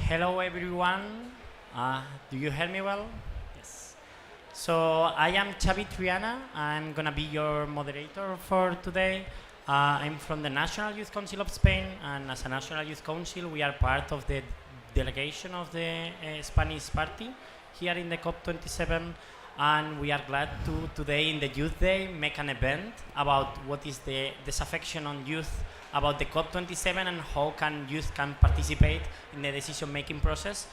Hello everyone. Do you hear me well? Yes. So I am Xavi Triana. I'm gonna be your moderator for today. I'm from the National Youth Council of Spain, and as a National Youth Council, we are part of the delegation of the Spanish party here in the COP27, and we are glad to today in the Youth Day make an event about what is the disaffection on youth about the COP27 and how can youth can participate in the decision-making process.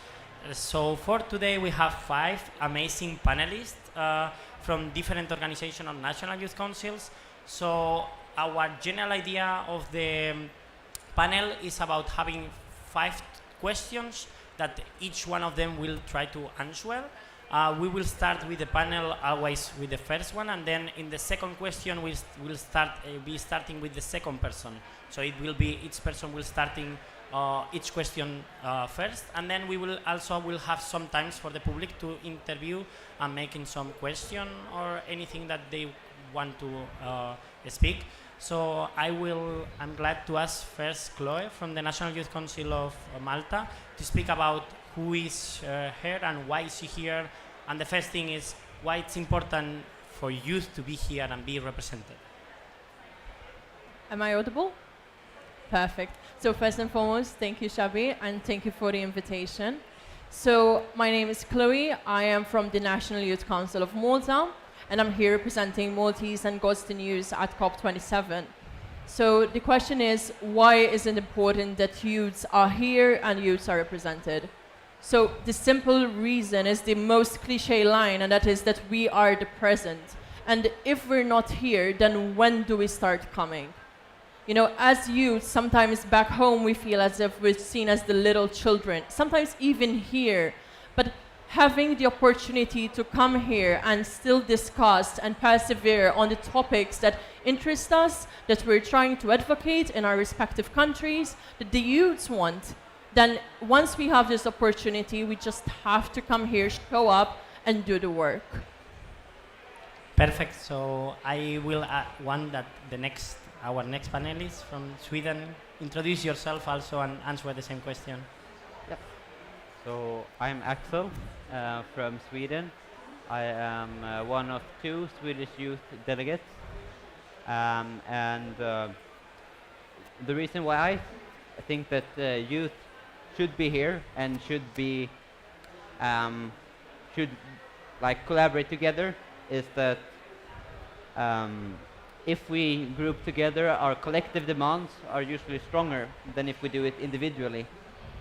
So for today we have 5 amazing panelists from different organizations of national youth councils. So our general idea of the panel is about having 5 questions that each one of them will try to answer. We will start with the panel always with the first one, and then in the second question we'll be starting with the second person. So it will be each person will starting each question first, and then we will have some times for the public to interview and making some question or anything that they want to speak. So I'm glad to ask first Chloe from the National Youth Council of Malta to speak about who is here and why is she here. And the first thing is why it's important for youth to be here and be represented. Am I audible? Perfect. So first and foremost, thank you, Xavi, and thank you for the invitation. So my name is Chloe. I am from the National Youth Council of Malta, and I'm here representing Maltese and Gosden youth at COP27. So the question is, why is it important that youths are here and youths are represented? So the simple reason is the most cliche line, and that is that we are the present. And if we're not here, then when do we start coming? You know, as youth, sometimes back home we feel as if we're seen as the little children, sometimes even here. But having the opportunity to come here and still discuss and persevere on the topics that interest us, that we're trying to advocate in our respective countries, that the youths want, then once we have this opportunity, we just have to come here, show up, and do the work. Perfect. So I will want that our next panelist from Sweden, introduce yourself also and answer the same question. Yep. So I'm Axel from Sweden. I am one of 2 Swedish youth delegates. And the reason why I think that youth should be here and should collaborate together is that if we group together, our collective demands are usually stronger than if we do it individually.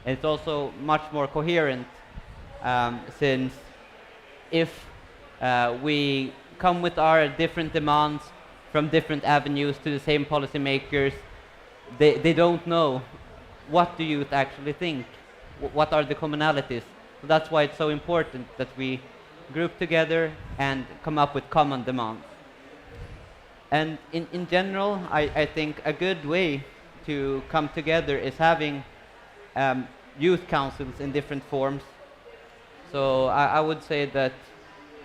And it's also much more coherent, since if we come with our different demands from different avenues to the same policymakers, they don't know what do youth actually think, what are the commonalities. So that's why it's so important that we group together and come up with common demands. And in general, I think a good way to come together is having youth councils in different forms. So I would say that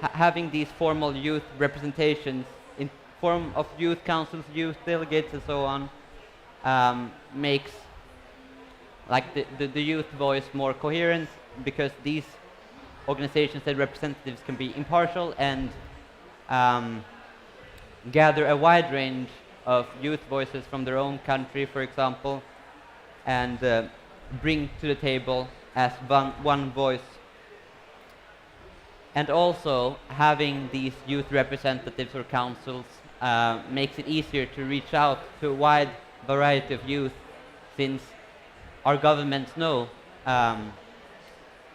having these formal youth representations in form of youth councils, youth delegates and so on, makes the youth voice more coherent, because these organizations and representatives can be impartial and gather a wide range of youth voices from their own country, for example, and bring to the table as one voice. And also, having these youth representatives or councils makes it easier to reach out to a wide variety of youth, since our governments know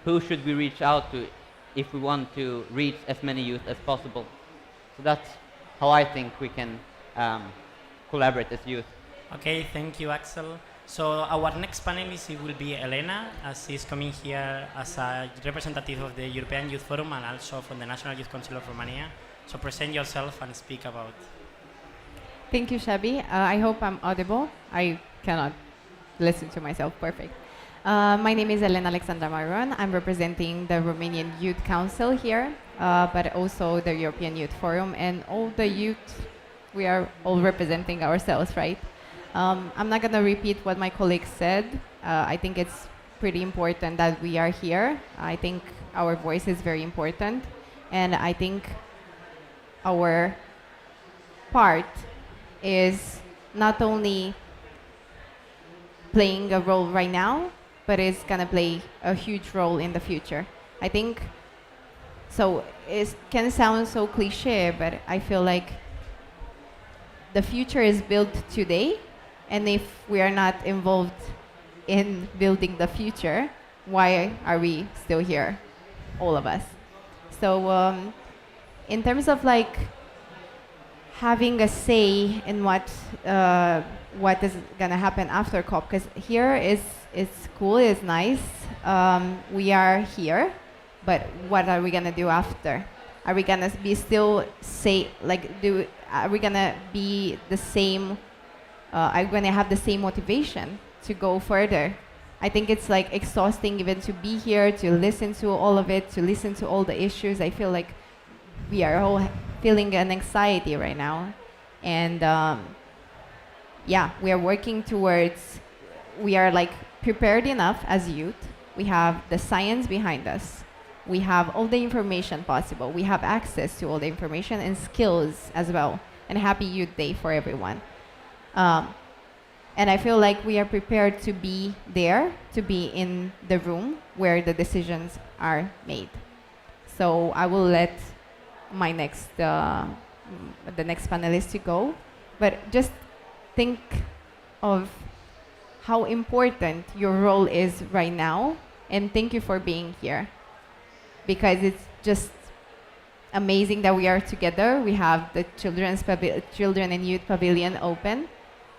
who should we reach out to if we want to reach as many youth as possible. So that's how I think we can collaborate as youth. Okay, thank you, Axel. So our next panelist will be Elena, as she's coming here as a representative of the European Youth Forum and also from the National Youth Council of Romania. So present yourself and speak about. Thank you, Xavi. I hope I'm audible. I cannot listen to myself perfect. My name is Elena Alexandra Maron. I'm representing the Romanian Youth Council here, but also the European Youth Forum, and all the youth, we are all representing ourselves, right? I'm not going to repeat what my colleagues said. I think it's pretty important that we are here. I think our voice is very important, and I think our part is not only playing a role right now, but it's gonna play a huge role in the future. I think so. It can sound so cliche, but I feel like the future is built today, and if we are not involved in building the future, why are we still here, all of us? So in terms of like having a say in what is gonna happen after COP, because here it's cool, it's nice. We are here, but what are we gonna do after? Are we gonna be still say like do? Are we gonna be the same? Are we gonna have the same motivation to go further? I think it's like exhausting even to be here, to listen to all of it, to listen to all the issues. I feel like we are all feeling an anxiety right now, and yeah, we are working towards. We are like prepared enough as youth. We have the science behind us. We have all the information possible. We have access to all the information and skills as well. And happy Youth Day for everyone. And I feel like we are prepared to be there, to be in the room where the decisions are made. So I will let my next, the next panelist to go. But just think of how important your role is right now. And thank you for being here. Because it's just amazing that we are together. We have the Children and Youth Pavilion open,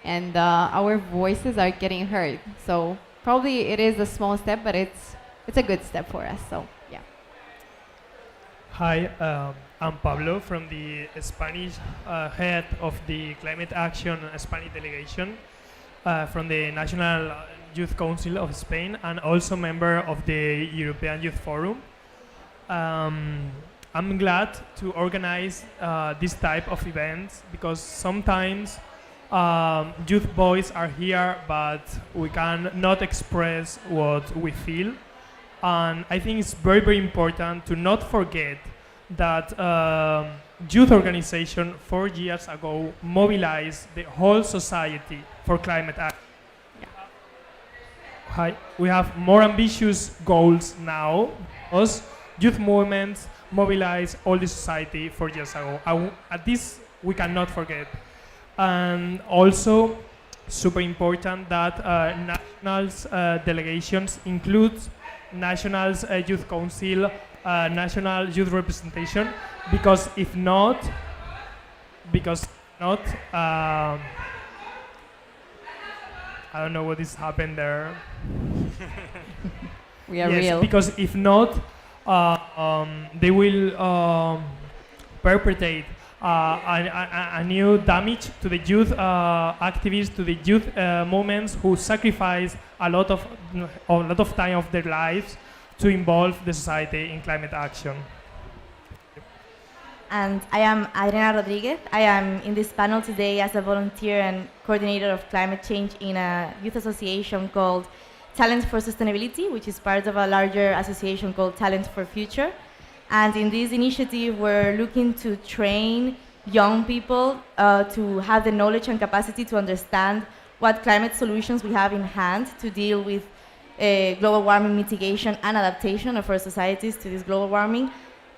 and our voices are getting heard. So probably it is a small step, but it's a good step for us. So yeah. Hi, I'm Pablo from the Spanish head of the Climate Action Spanish delegation from the National Youth Council of Spain, and also member of the European Youth Forum. I'm glad to organize this type of events because sometimes youth voice are here, but we can not express what we feel. And I think it's very, very important to not forget that youth organization 4 years ago mobilized the whole society for climate action. Hi. We have more ambitious goals now because youth movements mobilized all the society 4 years ago. At this, we cannot forget. And also, super important that nationals delegations include nationals youth council, national youth representation, because if not, I don't know what is happened there. We are yes, real. because if not, they will perpetrate a new damage to the youth activists, to the youth movements who sacrifice a lot of time of their lives to involve the society in climate action. And I am Adriana Rodriguez. I am in this panel today as a volunteer and coordinator of climate change in a youth association called Talent for Sustainability, which is part of a larger association called Talent for Future. And in this initiative, we're looking to train young people to have the knowledge and capacity to understand what climate solutions we have in hand to deal with global warming mitigation and adaptation of our societies to this global warming,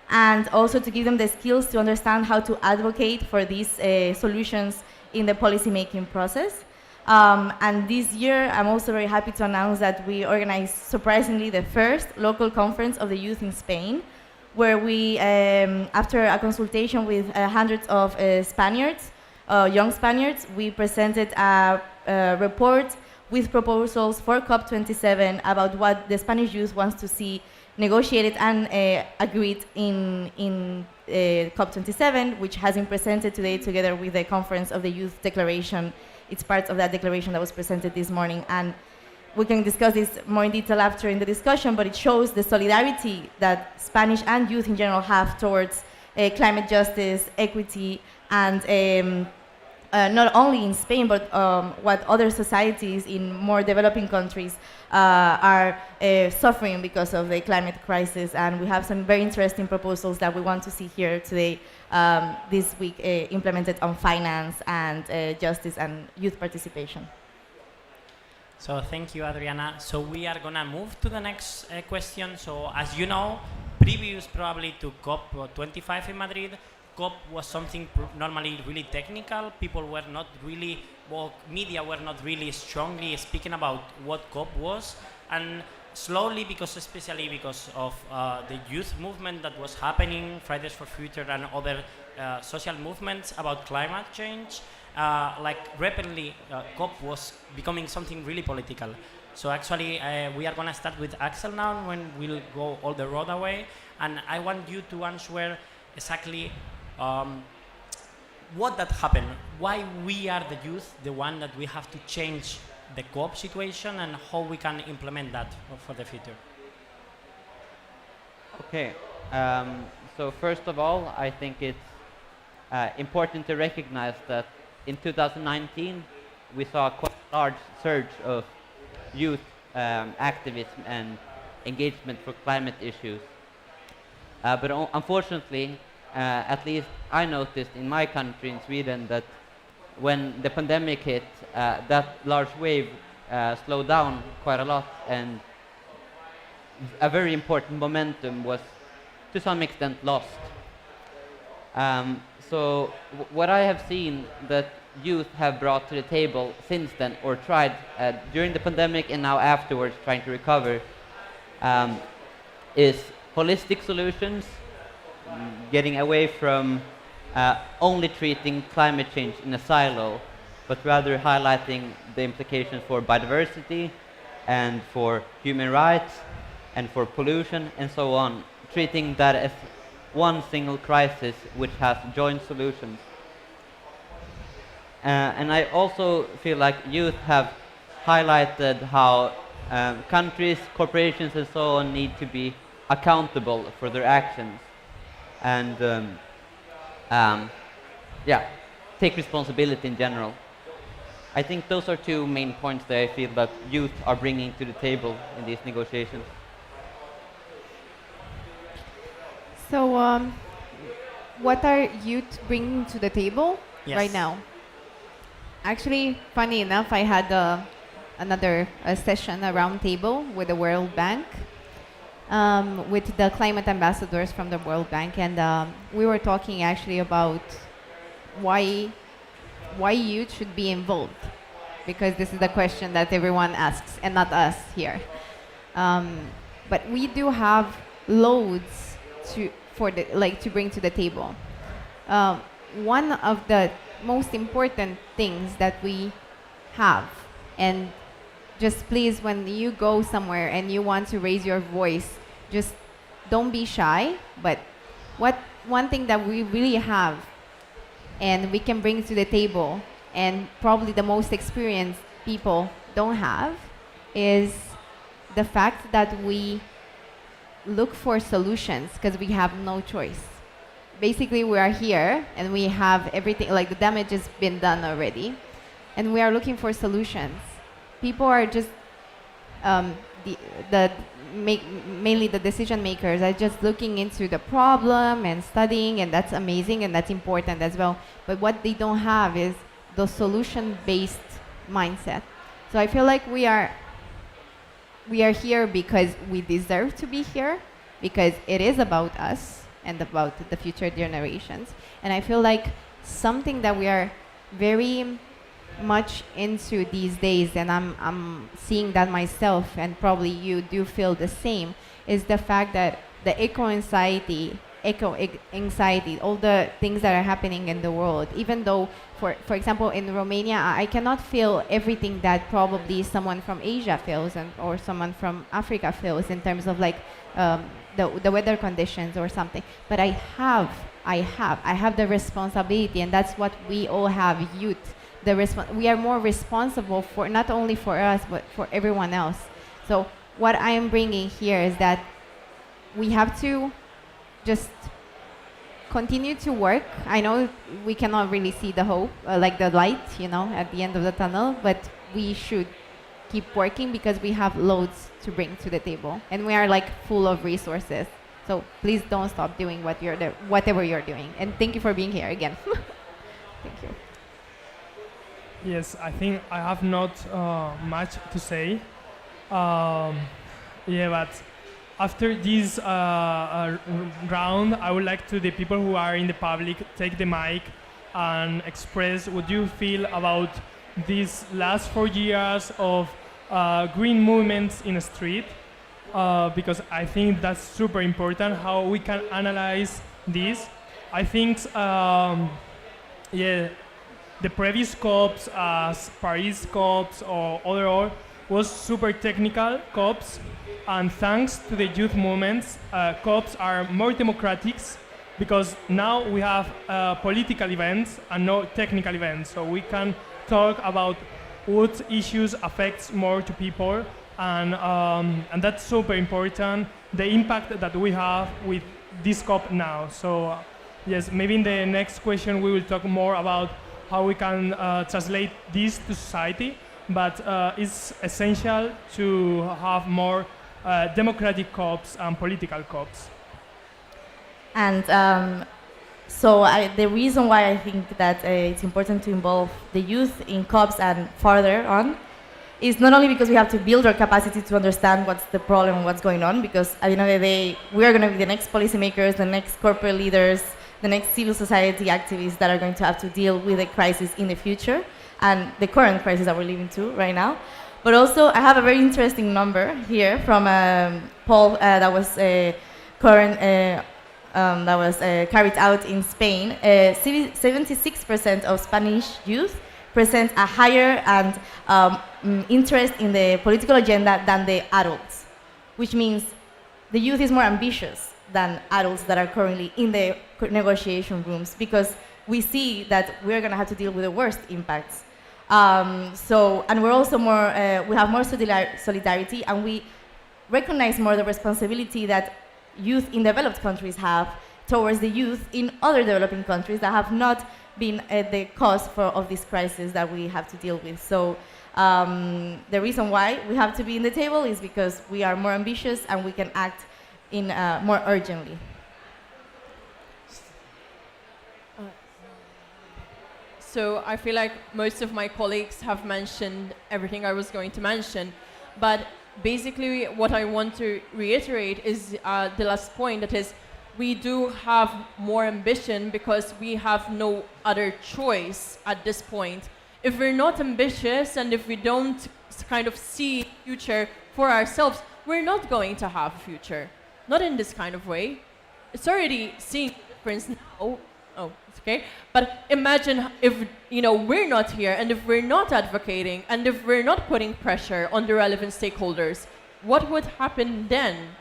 and also to give them the skills to understand how to advocate for these solutions in the policy-making process. And this year, I'm also very happy to announce that we organized, surprisingly, the first local conference of the youth in Spain, where we, after a consultation with hundreds of Spaniards, young Spaniards, we presented a report with proposals for COP27 about what the Spanish youth wants to see negotiated and agreed in COP27, which has been presented today together with the Conference of the Youth Declaration. It's part of that declaration that was presented this morning. And we can discuss this more in detail after in the discussion, but it shows the solidarity that Spanish and youth in general have towards climate justice, equity, and not only in Spain, but what other societies in more developing countries are suffering because of the climate crisis. And we have some very interesting proposals that we want to see here today, this week, implemented on finance and justice and youth participation. So thank you, Adriana. So we are gonna move to the next question. So as you know, previous probably to COP25 in Madrid, COP was something normally really technical. People were not really, well, media were not really strongly speaking about what COP was. And slowly, especially because of the youth movement that was happening, Fridays for Future and other social movements about climate change, like rapidly, COP was becoming something really political. So actually, we are going to start with Axel now, when we'll go all the road away. And I want you to answer exactly what that happened, why we are the youth, the one that we have to change the COP situation, and how we can implement that for the future. Okay, so first of all, I think it's important to recognize that in 2019, we saw a quite large surge of youth activism and engagement for climate issues. But unfortunately, at least I noticed in my country, in Sweden, that when the pandemic hit, that large wave slowed down quite a lot, and a very important momentum was to some extent lost. So what I have seen that youth have brought to the table since then, or tried during the pandemic and now afterwards trying to recover, is holistic solutions, getting away from only treating climate change in a silo, but rather highlighting the implications for biodiversity and for human rights and for pollution and so on, treating that as one single crisis which has joint solutions. And I also feel like youth have highlighted how countries, corporations and so on need to be accountable for their actions and take responsibility in general. I think those are two main points that I feel that youth are bringing to the table in these negotiations. So, what are youth bringing to the table Yes. right now? Actually, funny enough, I had another session, a round table with the World Bank, with the climate ambassadors from the World Bank, and we were talking actually about why youth should be involved, because this is the question that everyone asks, and not us here. But we do have loads to bring to the table. One of the most important things that we have, and just please, when you go somewhere and you want to raise your voice, just don't be shy. But one thing that we really have and we can bring to the table, and probably the most experienced people don't have, is the fact that we look for solutions because we have no choice. Basically, we are here and we have everything, like the damage has been done already, and we are looking for solutions. People are just mainly the decision makers are just looking into the problem and studying, and that's amazing and that's important as well. But what they don't have is the solution-based mindset. So I feel like we are here because we deserve to be here, because it is about us and about the future generations. And I feel like something that we are very much into these days, and I'm seeing that myself, and probably you do feel the same, is the fact that the eco-anxiety, all the things that are happening in the world, even though, for example, in Romania, I cannot feel everything that probably someone from Asia feels, or someone from Africa feels in terms of like the weather conditions or something. But I have the responsibility, and that's what we all have, youth. We are more responsible for not only for us but for everyone else. So what I am bringing here is that we have to just continue to work. I know we cannot really see the hope, like the light, at the end of the tunnel, but we should keep working because we have loads to bring to the table, and we are like full of resources. So please don't stop doing whatever you're doing. And thank you for being here again. Thank you. Yes, I think I have not much to say. But after this round, I would like to the people who are in the public take the mic and express what you feel about these last 4 years of green movements in the street, because I think that's super important how we can analyze this. I think the previous COPs, as Paris COPs or overall, was super technical COPs, and thanks to the youth movements, COPs are more democratic because now we have political events and no technical events, so we can talk about what issues affects more to people, and that's super important, the impact that we have with this COP now. So yes, maybe in the next question we will talk more about how we can translate this to society, but it's essential to have more democratic COPs and political COPs. And the reason why I think that it's important to involve the youth in COPs and further on is not only because we have to build our capacity to understand what's the problem, what's going on, because at the end of the day, we are going to be the next policymakers, the next corporate leaders, the next civil society activists that are going to have to deal with the crisis in the future and the current crisis that we're living through right now. But also, I have a very interesting number here from a poll that was carried out in Spain. 76% of Spanish youth present a higher interest in the political agenda than the adults, which means the youth is more ambitious than adults that are currently in the negotiation rooms, because we see that we're going to have to deal with the worst impacts. And we're also more, we have more solidarity, and we recognize more the responsibility that youth in developed countries have towards the youth in other developing countries that have not been the cause of this crisis that we have to deal with. So the reason why we have to be in the table is because we are more ambitious and we can act in more urgently. So I feel like most of my colleagues have mentioned everything I was going to mention, but basically what I want to reiterate is the last point, that is, we do have more ambition because we have no other choice at this point. If we're not ambitious and if we don't kind of see a future for ourselves, we're not going to have a future. Not in this kind of way. It's already seeing the difference now. Oh, it's okay. But imagine if we're not here, and if we're not advocating, and if we're not putting pressure on the relevant stakeholders, what would happen then?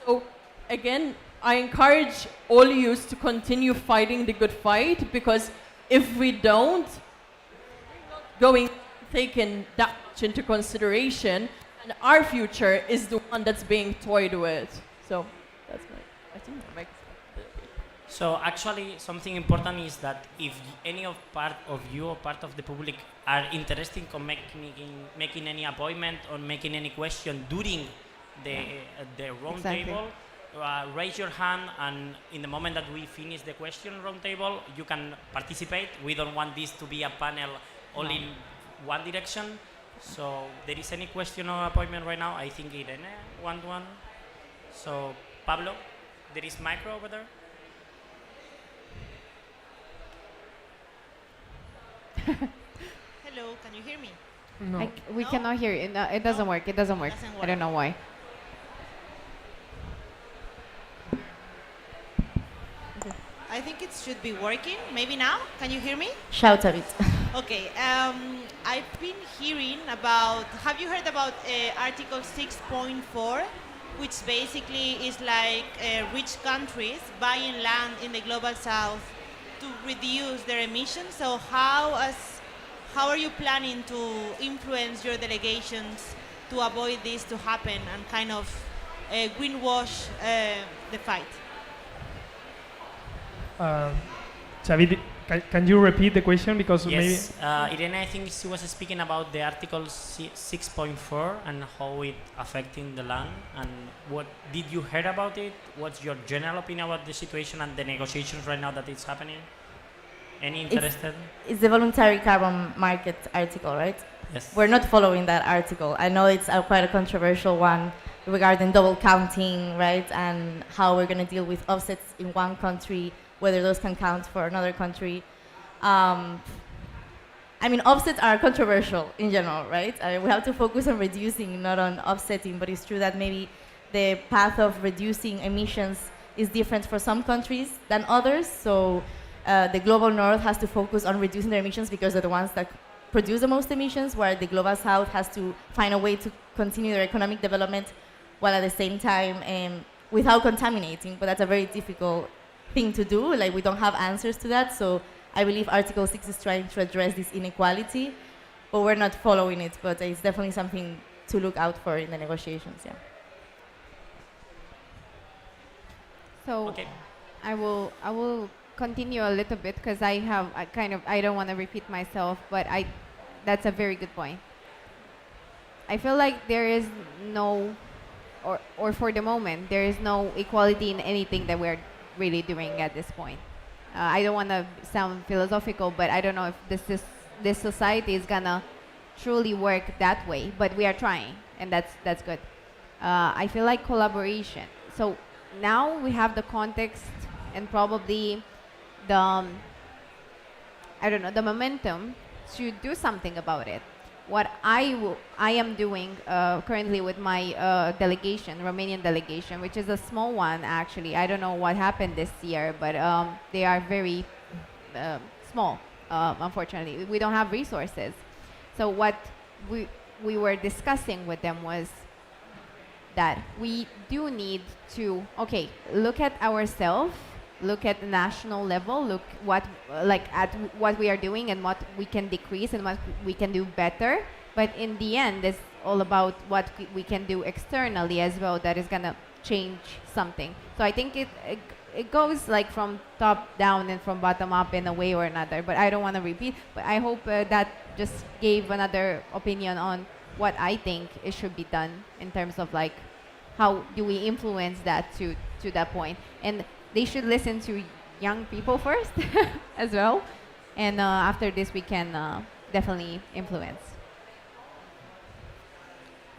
So again, I encourage all youth to continue fighting the good fight, because if we don't, we're not taking that much into consideration, and our future is the one that's being toyed with. So that's I think that makes sense. So actually, something important is that if any part of you or part of the public are interested in making any appointment or making any question during the round table, raise your hand, and in the moment that we finish the question round table, you can participate. We don't want this to be a panel all in one direction. So there is any question or appointment right now? I think Irene want one. So Pablo, there is micro over there. Hello, can you hear me? No. We No? cannot hear it. No, it doesn't work. It doesn't work. Doesn't I don't work. know why. I think it should be working. Maybe now? Can you hear me? Shout a bit. Okay. I've been hearing about. Have you heard about Article 6.4, which basically is like rich countries buying land in the global south to reduce their emissions? So how are you planning to influence your delegations to avoid this to happen and kind of greenwash the fight? Xavi, can you repeat the question because Yes, Irene, I think she was speaking about the Article 6.4 and how it affecting the land. And what did you hear about it? What's your general opinion about the situation and the negotiations right now that it's happening? Any interested? It's the voluntary carbon market article, right? Yes. We're not following that article. I know it's quite a controversial one regarding double counting, right? And how we're going to deal with offsets in one country, whether those can count for another country. I mean, offsets are controversial in general, right? We have to focus on reducing, not on offsetting, but it's true that maybe the path of reducing emissions is different for some countries than others. So the global north has to focus on reducing their emissions because they're the ones that produce the most emissions, while the global south has to find a way to continue their economic development while at the same time without contaminating. But that's a very difficult thing to do. Like, we don't have answers to that. So I believe Article 6 is trying to address this inequality, but we're not following it. But it's definitely something to look out for in the negotiations, yeah. So Okay. I will continue a little bit because I don't want to repeat myself, but that's a very good point. I feel like there is no, or for the moment, there is no equality in anything that we're really doing at this point. I don't want to sound philosophical, but I don't know if this society is gonna truly work that way. But we are trying, and that's good. I feel like collaboration. So now we have the context and probably the the momentum to do something about it. What I am doing currently with my delegation, Romanian delegation, which is a small one actually. I don't know what happened this year, but they are very small. Unfortunately, we don't have resources. So what we were discussing with them was that we do need to look at ourselves, look at the national level, look at what we are doing and what we can decrease and what we can do better. But in the end, it's all about what we can do externally as well that is gonna change something. So I think it goes like from top down and from bottom up in a way or another. But I don't want to repeat. But I hope that just gave another opinion on what I think it should be done in terms of like how do we influence that to that point. And they should listen to young people first as well. And after this, we can definitely influence.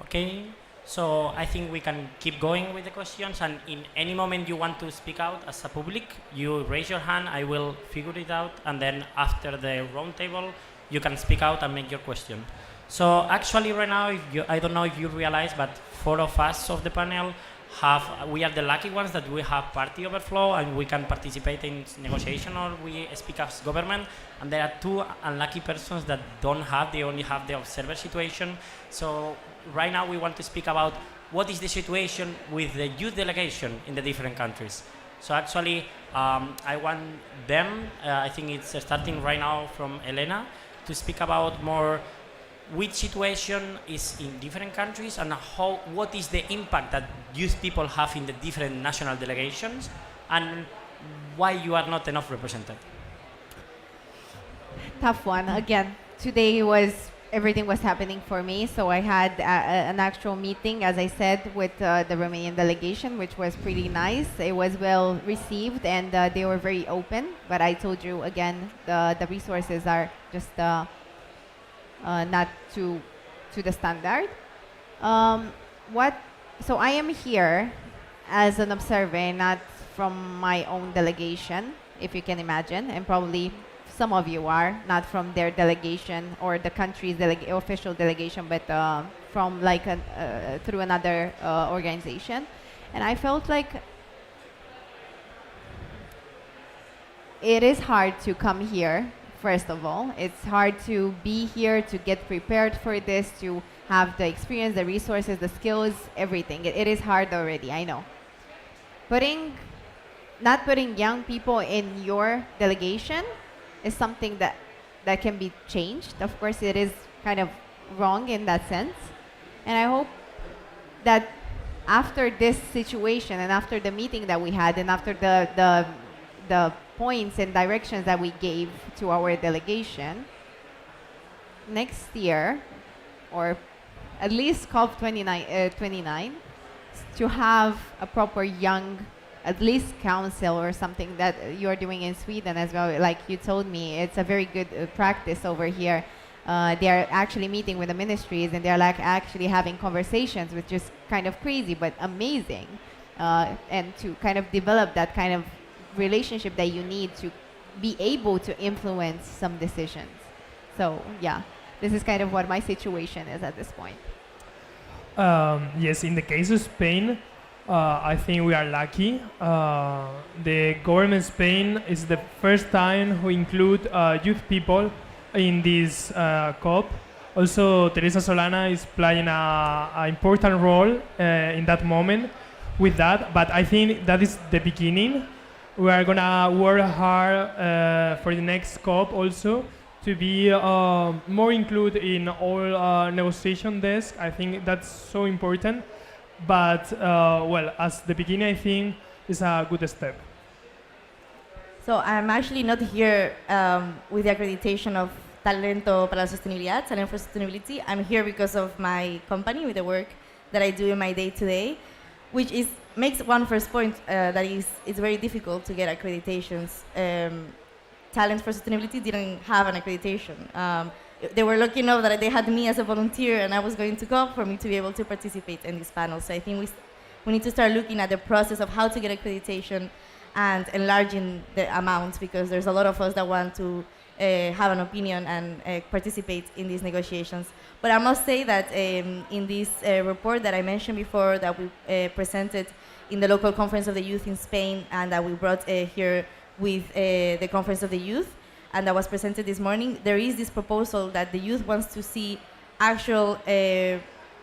Okay, so I think we can keep going with the questions, and in any moment you want to speak out as a public, you raise your hand, I will figure it out, and then after the round table, you can speak out and make your question. So actually right now, I don't know if you realize, but 4 of us of the panel we are the lucky ones that we have party overflow and we can participate in negotiation or we speak as government, and there are 2 unlucky persons that they only have the observer situation. So right now we want to speak about what is the situation with the youth delegation in the different countries. So actually I want them, I think it's starting right now from Elena, to speak about more which situation is in different countries and what is the impact that youth people have in the different national delegations and why you are not enough represented. Tough one. Again, today everything was happening for me, so I had an actual meeting, as I said, with the Romanian delegation, which was pretty nice. It was well received and they were very open, but I told you again, the resources are just not to the standard. So I am here as an observer, not from my own delegation, if you can imagine, and probably some of you are not from their delegation or the country's official delegation, but from like through another organization. And I felt like it is hard to come here. First of all, it's hard to be here, to get prepared for this, to have the experience, the resources, the skills, everything. It is hard already, I know. Not putting young people in your delegation is something that can be changed. Of course, it is kind of wrong in that sense. And I hope that after this situation and after the meeting that we had and after the the points and directions that we gave to our delegation, next year, or at least COP29, to have a proper young, at least council or something that you're doing in Sweden as well. Like you told me, it's a very good practice over here. They're actually meeting with the ministries and they're like actually having conversations, which is kind of crazy but amazing. And to kind of develop that kind of relationship that you need to be able to influence some decisions. So yeah, this is kind of what my situation is at this point. Yes, in the case of Spain, I think we are lucky. The government of Spain is the first time who include youth people in this COP. Also, Teresa Solana is playing an important role in that moment with that, but I think that is the beginning. We are gonna work hard for the next COP also to be more included in all negotiation desks. I think that's so important. But well, as the beginning, I think is a good step. So I'm actually not here with the accreditation of Talento para la Sostenibilidad, Talent for Sustainability. I'm here because of my company, with the work that I do in my day-to-day, which makes one first point that it's very difficult to get accreditations. Talent for Sustainability didn't have an accreditation. They were lucky enough that they had me as a volunteer and I was going to go for me to be able to participate in this panel. So I think we need to start looking at the process of how to get accreditation and enlarging the amount, because there's a lot of us that want to have an opinion and participate in these negotiations. But I must say that in this report that I mentioned before that we presented in the local conference of the youth in Spain and that we brought here with the conference of the youth, and that was presented this morning, there is this proposal that the youth wants to see actual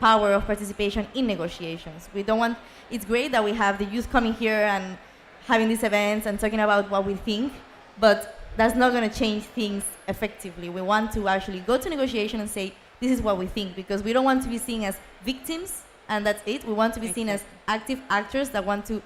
power of participation in negotiations. We don't want, it's great that we have the youth coming here and having these events and talking about what we think, but that's not going to change things effectively. We want to actually go to negotiation and say, this is what we think, because we don't want to be seen as victims and that's it. We want to be seen as active actors that want to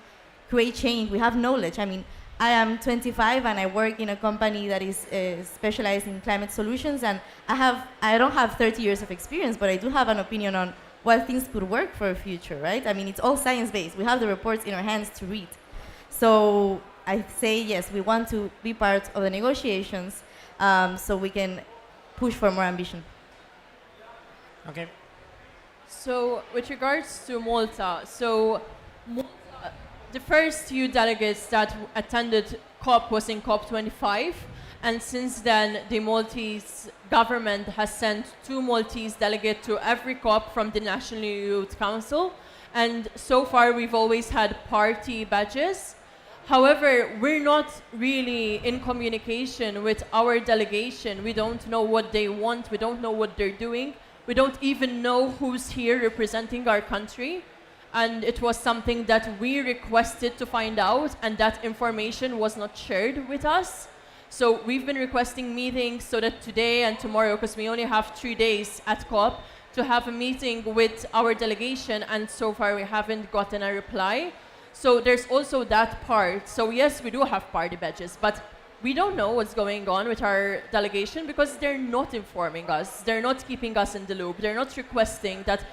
create change. We have knowledge. I mean, I am 25 and I work in a company that is specialized in climate solutions, and I don't have 30 years of experience, but I do have an opinion on what things could work for a future, right? I mean, it's all science-based. We have the reports in our hands to read. So I say, yes, we want to be part of the negotiations so we can push for more ambition. Okay. So with regards to Malta, the first few delegates that attended COP was in COP25, and since then the Maltese government has sent 2 Maltese delegates to every COP from the National Youth Council, and so far we've always had party badges. However, we're not really in communication with our delegation. We don't know what they want, we don't know what they're doing, we don't even know who's here representing our country. And it was something that we requested to find out, and that information was not shared with us. So we've been requesting meetings so that today and tomorrow, because we only have 3 days at COP, to have a meeting with our delegation, and so far we haven't gotten a reply. So there's also that part. So yes, we do have party badges, but we don't know what's going on with our delegation because they're not informing us. They're not keeping us in the loop. They're not requesting that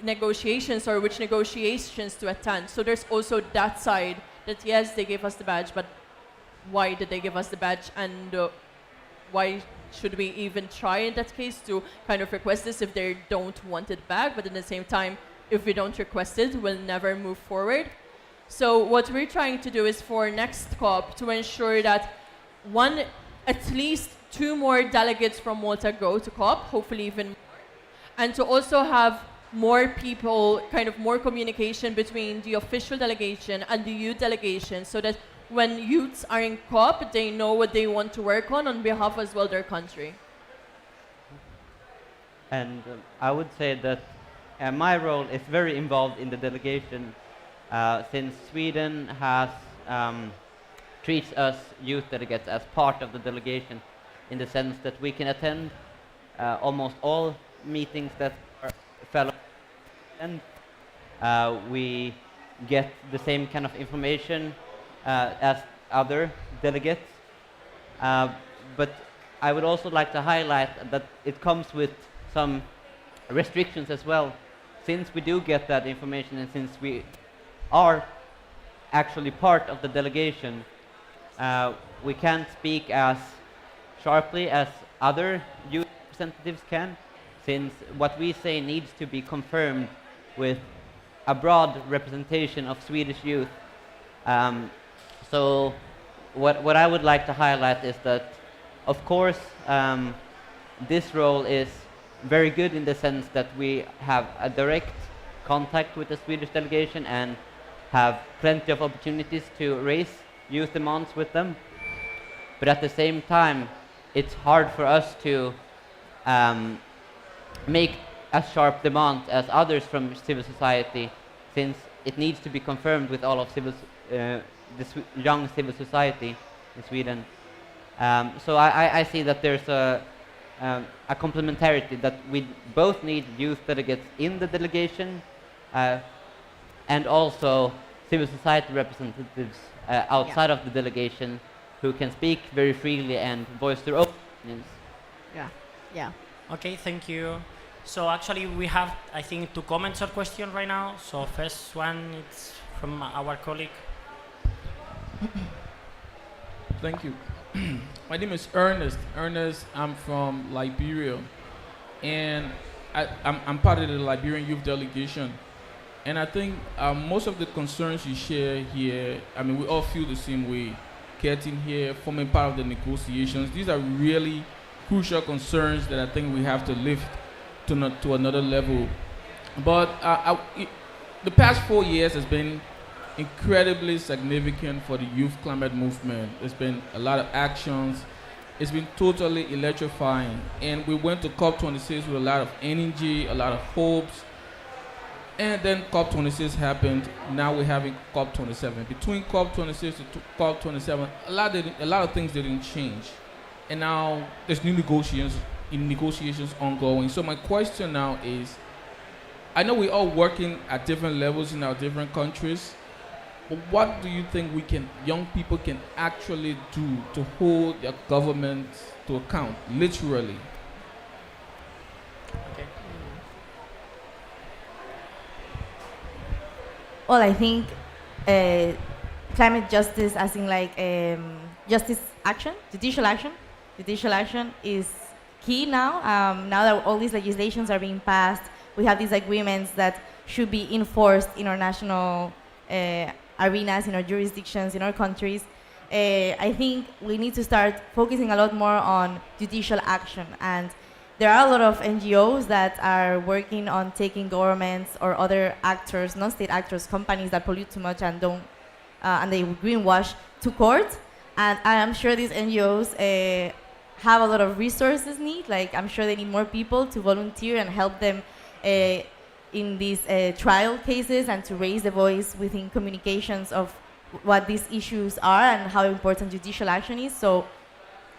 negotiations or which negotiations to attend. So there's also that side that yes, they gave us the badge, but why did they give us the badge, and why should we even try in that case to kind of request this if they don't want it back? But at the same time, if we don't request it, we'll never move forward. So what we're trying to do is for next COP to ensure that at least 2 more delegates from Malta go to COP, hopefully even more, and to also have more people, kind of more communication between the official delegation and the youth delegation, so that when youths are in COP, they know what they want to work on behalf as well their country. And I would say that my role is very involved in the delegation, since Sweden has treats us youth delegates as part of the delegation, in the sense that we can attend almost all meetings that our fellow attend. We get the same kind of information as other delegates. But I would also like to highlight that it comes with some restrictions as well. Since we do get that information and since we are actually part of the delegation, we can't speak as sharply as other youth representatives can, since what we say needs to be confirmed with a broad representation of Swedish youth. So what I would like to highlight is that, of course, this role is very good in the sense that we have a direct contact with the Swedish delegation and have plenty of opportunities to raise youth demands with them. But at the same time, it's hard for us to make as sharp demand as others from civil society, since it needs to be confirmed with all of young civil society in Sweden. So I see that there's a complementarity, that we both need youth delegates in the delegation and also civil society representatives outside of the delegation who can speak very freely and voice their own opinions. Yeah. Okay, thank you. So actually we have, I think, 2 comments or questions right now. So first one, it's from our colleague. Thank you. My name is Ernest. Ernest, I'm from Liberia, and I'm part of the Liberian youth delegation. And I think most of the concerns you share here, I mean, we all feel the same way. Getting here, forming part of the negotiations, these are really crucial concerns that I think we have to lift to another level. But the past 4 years has been incredibly significant for the youth climate movement. There's been a lot of actions. It's been totally electrifying. And we went to COP26 with a lot of energy, a lot of hopes. And then COP26 happened. Now we're having COP27. Between COP26 to COP27, a lot of things didn't change. And now there's new negotiations ongoing. So my question now is, I know we're all working at different levels in our different countries, but what do you think young people can actually do to hold their governments to account, literally? Okay. Well, I think climate justice, as in like justice action, judicial action is key now. Now that all these legislations are being passed, we have these agreements that should be enforced in our national arenas, in our jurisdictions, in our countries. I think we need to start focusing a lot more on judicial action. And there are a lot of NGOs that are working on taking governments or other actors, non-state actors, companies that pollute too much and don't, and they greenwash, to court. And I am sure these NGOs have a lot of resources like I'm sure they need more people to volunteer and help them in these trial cases and to raise the voice within communications of what these issues are and how important judicial action is. So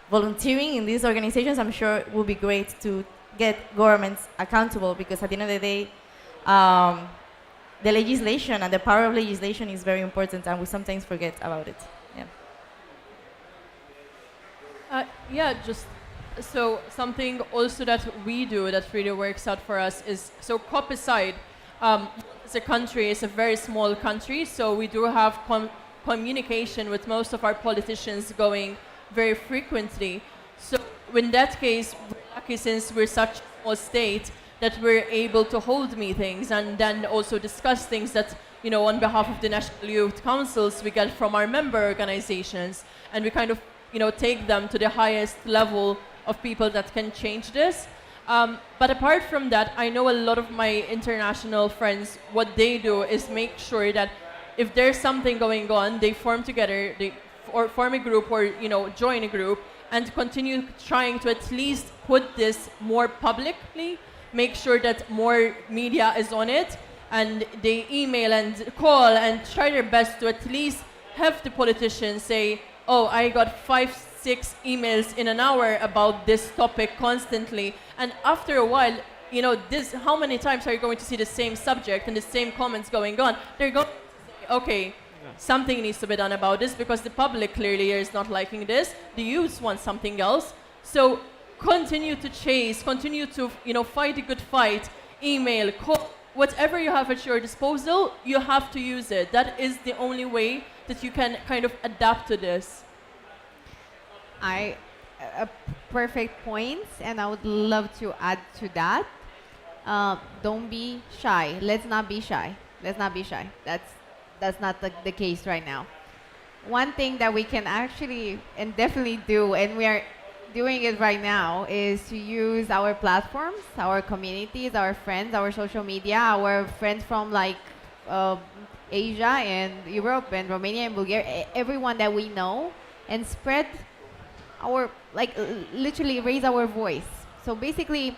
volunteering in these organizations, I'm sure, will be great to get governments accountable, because at the end of the day, the legislation and the power of legislation is very important, and we sometimes forget about it. Just so something also that we do that really works out for us is, so COP aside, as a country, it's a very small country, so we do have communication with most of our politicians going very frequently. So in that case, we're lucky, since we're such a small state, that we're able to hold meetings and then also discuss things that, on behalf of the National Youth Councils we get from our member organizations, and we kind of, take them to the highest level of people that can change this. But apart from that, I know a lot of my international friends, what they do is make sure that if there's something going on, they form together, or form a group, or join a group and continue trying to at least put this more publicly, make sure that more media is on it, and they email and call and try their best to at least have the politicians say, oh, I got 5-6 emails in an hour about this topic constantly. And after a while, how many times are you going to see the same subject and the same comments going on? They're going to say, okay, something needs to be done about this because the public clearly is not liking this. The youth want something else. So continue to chase, continue to fight a good fight, email, call, whatever you have at your disposal, you have to use it. That is the only way that you can kind of adapt to this. Perfect points, and I would love to add to that. Don't be shy. Let's not be shy. Let's not be shy. That's not the case right now. One thing that we can actually and definitely do, and we are doing it right now, is to use our platforms, our communities, our friends, our social media, our friends from Asia and Europe and Romania and Bulgaria, everyone that we know, and spread our, literally raise our voice. So basically,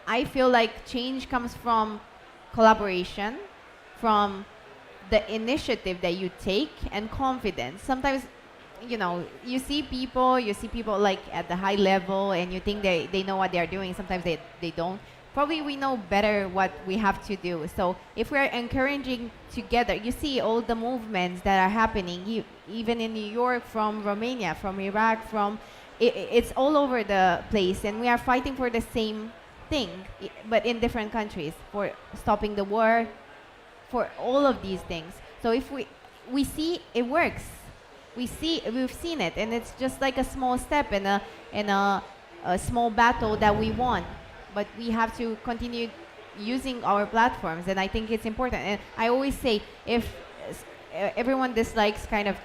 I feel like change comes from collaboration, from the initiative that you take, and confidence. Sometimes, you see people at the high level and you think they know what they're doing. Sometimes they don't. Probably we know better what we have to do. So if we're encouraging together, you see all the movements that are happening, even in New York, from Romania, from Iraq, it's all over the place, and we are fighting for the same thing, but in different countries, for stopping the war, for all of these things. So if we see it works, we've seen it, and it's just like a small step in a small battle that we won. But we have to continue using our platforms, and I think it's important. And I always say, if everyone dislikes kind of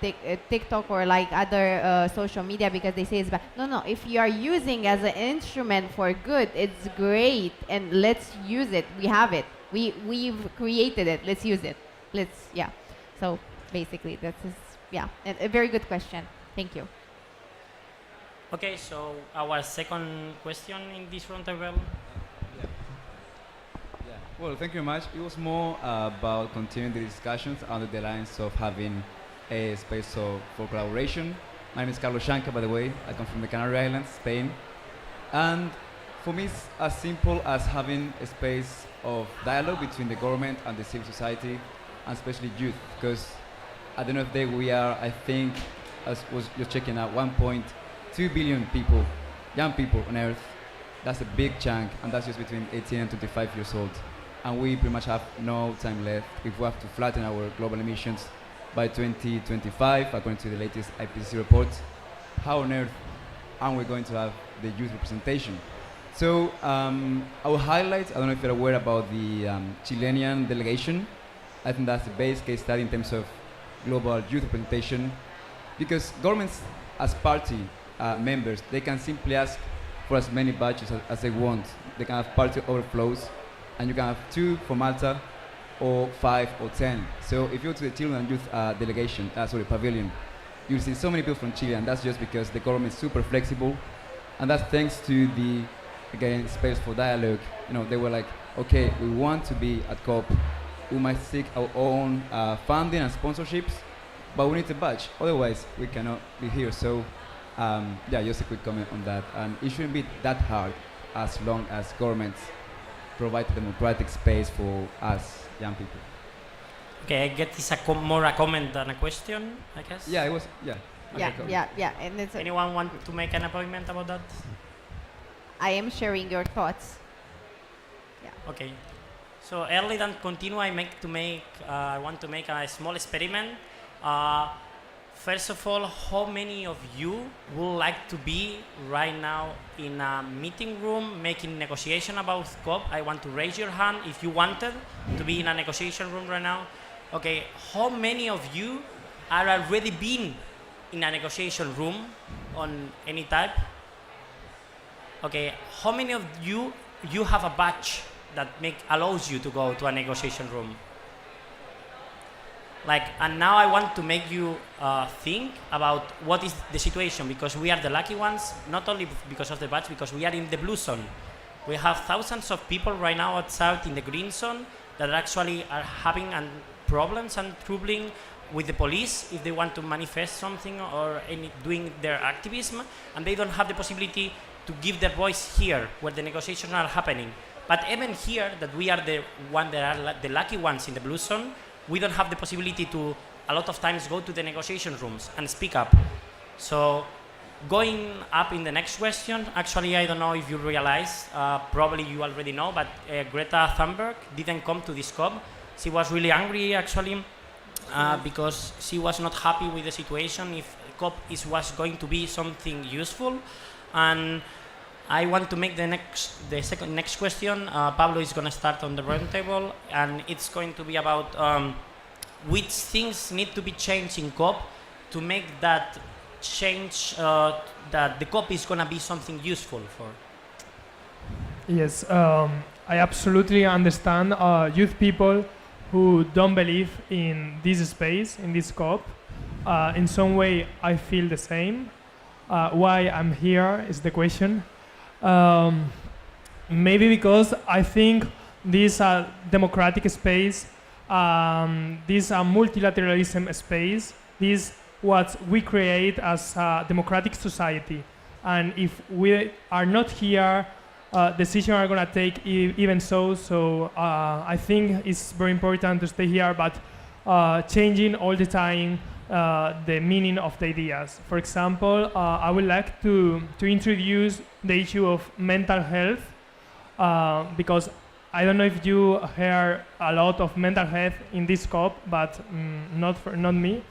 TikTok or other social media because they say it's bad. No. If you are using as an instrument for good, it's great, and let's use it. We have it. We've created it. Let's use it. So basically, a very good question. Thank you. Okay, so our second question in this round table. Well, thank you very much. It was more about continuing the discussions under the lines of having a space for collaboration. My name is Carlos Shanka, by the way. I come from the Canary Islands, Spain. And for me, it's as simple as having a space of dialogue between the government and the civil society, and especially youth. Because at the end of the day, we are, I think, as was just checking out, 1.2 billion people, young people on Earth. That's a big chunk, and that's just between 18 and 25 years old. And we pretty much have no time left if we have to flatten our global emissions by 2025, according to the latest IPCC report. How on earth are we going to have the youth representation? So I will highlight, I don't know if you're aware about the Chilean delegation. I think that's the base case study in terms of global youth representation, because governments as party members, they can simply ask for as many badges as they want. They can have party overflows, and you can have 2 for Malta, or 5 or 10. So if you go to the Children and Youth delegation, pavilion, you'll see so many people from Chile, and that's just because the government is super flexible, and that's thanks to the, again, space for dialogue. They were like, okay, we want to be at COP, we might seek our own funding and sponsorships, but we need a badge, otherwise we cannot be here. So just a quick comment on that. And it shouldn't be that hard as long as governments provide a democratic space for us young people. Okay, I get this more a comment than a question, I guess. Yeah, it was. Yeah. Okay, yeah. And anyone want to make an appointment about that? I am sharing your thoughts. Yeah. Okay. So early than continue, I want to make a small experiment. First of all, how many of you would like to be right now in a meeting room making negotiation about COP? I want to raise your hand if you wanted to be in a negotiation room right now. Okay, how many of you are already been in a negotiation room on any type? Okay, how many of you have a badge that allows you to go to a negotiation room? And now I want to make you think about what is the situation, because we are the lucky ones, not only because of the badge, because we are in the blue zone. We have thousands of people right now outside in the green zone that actually are having problems and troubling with the police if they want to manifest something or doing their activism, and they don't have the possibility to give their voice here where the negotiations are happening. But even here, that we are the lucky ones in the blue zone, we don't have the possibility to a lot of times go to the negotiation rooms and speak up. So going up in the next question, actually I don't know if you realize, probably you already know, but Greta Thunberg didn't come to this COP. She was really angry actually because she was not happy with the situation if COP was going to be something useful. And I want to make the next question. Pablo is going to start on the round table, and it's going to be about which things need to be changed in COP to make that change, that the COP is going to be something useful for. Yes, I absolutely understand youth people who don't believe in this space, in this COP. In some way, I feel the same. Why I'm here is the question. Maybe because I think this democratic space, this multilateralism space, this what we create as a democratic society. And if we are not here, decisions are going to take even so. So I think it's very important to stay here, but changing all the time the meaning of the ideas. For example, I would like to introduce the issue of mental health because I don't know if you hear a lot of mental health in this COP, but not me.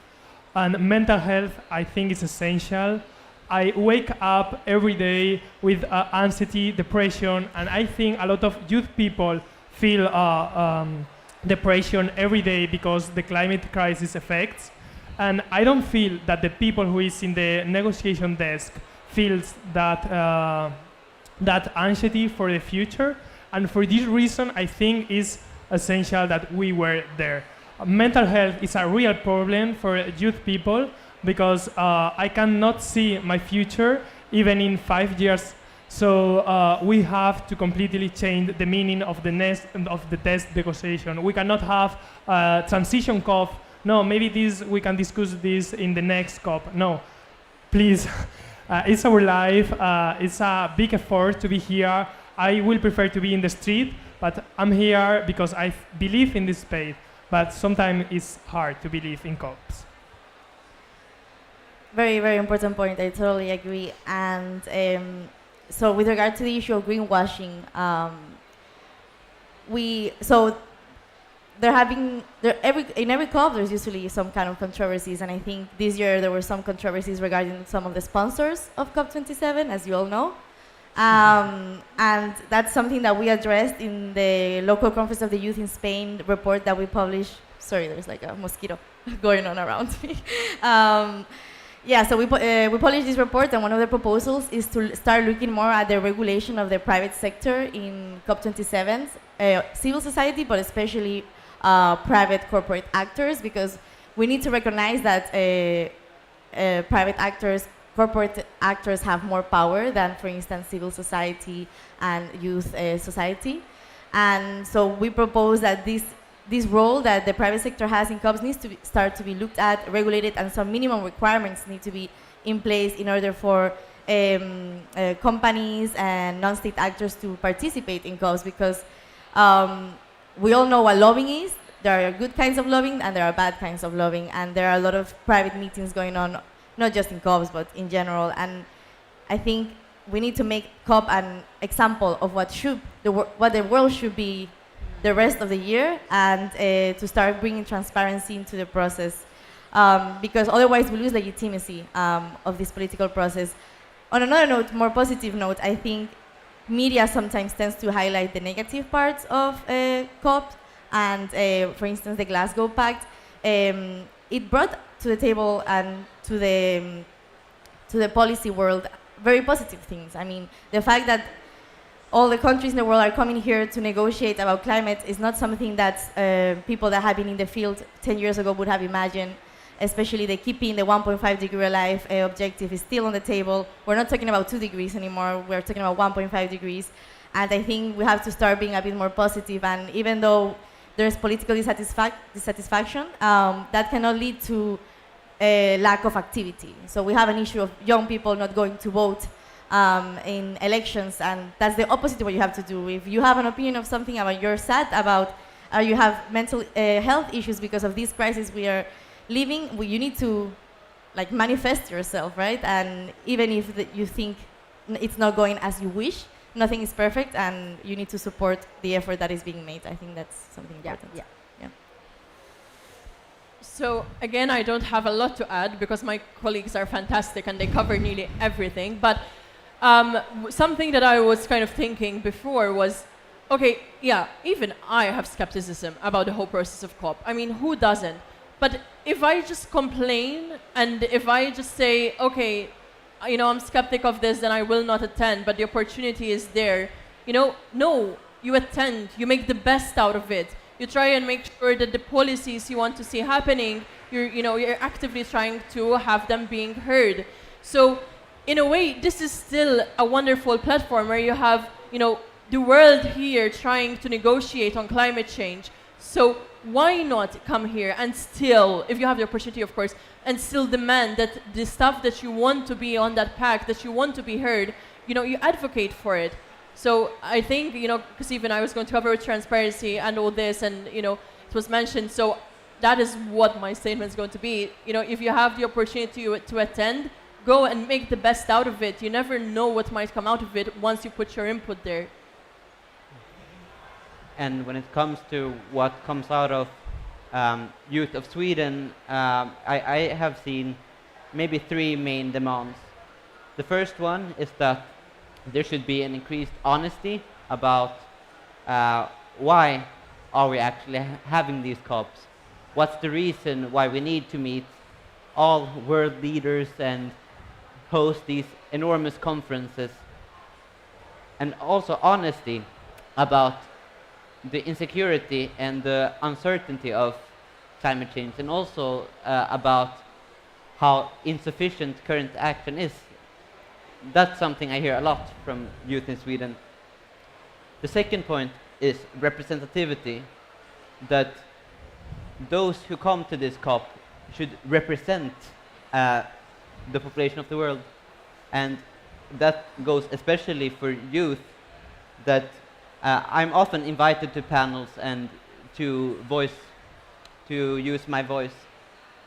And mental health, I think, is essential. I wake up every day with anxiety, depression, and I think a lot of youth people feel depression every day because the climate crisis affects. And I don't feel that the people who is in the negotiation desk feels that that anxiety for the future. And for this reason, I think it's essential that we were there. Mental health is a real problem for youth people because I cannot see my future even in 5 years. So we have to completely change the meaning of the test negotiation. We cannot have a transition COP. No, maybe we can discuss this in the next COP. No, please. It's our life. It's a big effort to be here. I will prefer to be in the street, but I'm here because I believe in this space. But sometimes it's hard to believe in COPs. Very, very important point. I totally agree. And so with regard to the issue of greenwashing, in every COP there's usually some kind of controversies, and I think this year there were some controversies regarding some of the sponsors of COP27, as you all know. And that's something that we addressed in the local conference of the youth in Spain report that we published. Sorry, there's like a mosquito going on around me. So we published this report, and one of the proposals is to start looking more at the regulation of the private sector in COP27, civil society, but especially private corporate actors, because we need to recognize that private actors, corporate actors have more power than, for instance, civil society and youth society. And so we propose that this role that the private sector has in COPs needs to start to be looked at, regulated, and some minimum requirements need to be in place in order for companies and non-state actors to participate in COPs, because we all know what lobbying is. There are good kinds of lobbying and there are bad kinds of lobbying, and there are a lot of private meetings going on, not just in COPs, but in general. And I think we need to make COP an example of what the world should be the rest of the year, and to start bringing transparency into the process, because otherwise we lose legitimacy of this political process. On another note, more positive note, I think media sometimes tends to highlight the negative parts of COP, and for instance, the Glasgow Pact. It brought to the table and to the policy world very positive things. I mean, the fact that all the countries in the world are coming here to negotiate about climate is not something that people that have been in the field 10 years ago would have imagined, especially the keeping the 1.5 degree alive objective is still on the table. We're not talking about 2 degrees anymore, we're talking about 1.5 degrees. And I think we have to start being a bit more positive, and even though there's political dissatisfaction, that cannot lead to a lack of activity. So we have an issue of young people not going to vote in elections, and that's the opposite of what you have to do. If you have an opinion of something about you're sad about, you have mental health issues because of this crisis we are living, you need to like manifest yourself, right? And even if you think it's not going as you wish, nothing is perfect, and you need to support the effort that is being made. I think that's something important. Yeah. So again, I don't have a lot to add because my colleagues are fantastic and they cover nearly everything. But something that I was kind of thinking before was, okay, yeah, even I have skepticism about the whole process of COP. I mean, who doesn't? But if I just complain and if I just say, okay, you know, I'm skeptic of this, then I will not attend, but the opportunity is there. You know, no, you attend, you make the best out of it. You try and make sure that the policies you want to see happening, you're actively trying to have them being heard. So in a way, this is still a wonderful platform where you have, the world here trying to negotiate on climate change. So why not come here and still, if you have the opportunity, of course, and still demand that the stuff that you want to be on that pact, that you want to be heard, you advocate for it. So I think, because even I was going to cover transparency and all this, and, it was mentioned. So that is what my statement is going to be. If you have the opportunity to attend, go and make the best out of it. You never know what might come out of it once you put your input there. And when it comes to what comes out of Youth of Sweden, I have seen maybe 3 main demands. The first one is that there should be an increased honesty about why are we actually having these COPs. What's the reason why we need to meet all world leaders and host these enormous conferences? And also honesty about the insecurity and the uncertainty of climate change, and also about how insufficient current action is. That's something I hear a lot from youth in Sweden. The second point is representativity, that those who come to this COP should represent the population of the world. And that goes especially for youth, that I'm often invited to panels and to use my voice,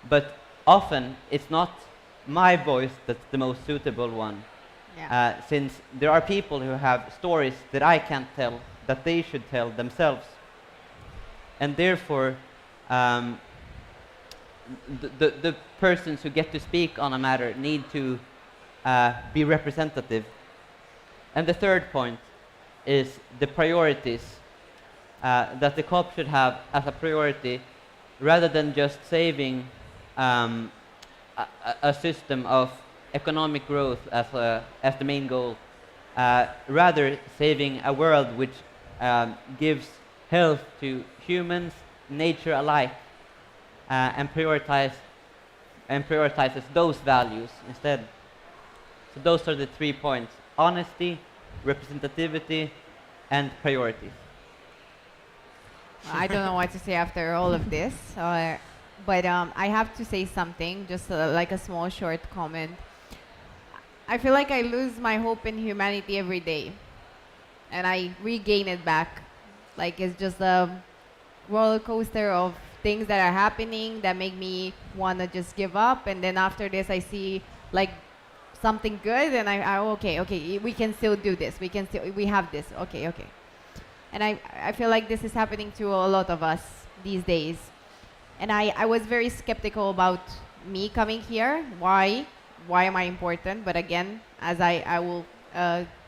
but often it's not my voice that's the most suitable one. Yeah. Since there are people who have stories that I can't tell, that they should tell themselves. And therefore, the persons who get to speak on a matter need to be representative. And the third point is the priorities, that the COP should have as a priority, rather than just saving a system of economic growth as the main goal, rather saving a world which gives health to humans, nature alike, and prioritizes those values instead. So those are the 3 points: honesty, representativity, and priorities. I don't know what to say after all of this, but I have to say something, just like a small short comment. I feel like I lose my hope in humanity every day, and I regain it back. Like it's just a roller coaster of things that are happening that make me want to just give up, and then after this I see like something good, and okay, we can still do this. We have this. Okay. And I feel like this is happening to a lot of us these days. And I was very skeptical about me coming here. Why am I important? But again, as I will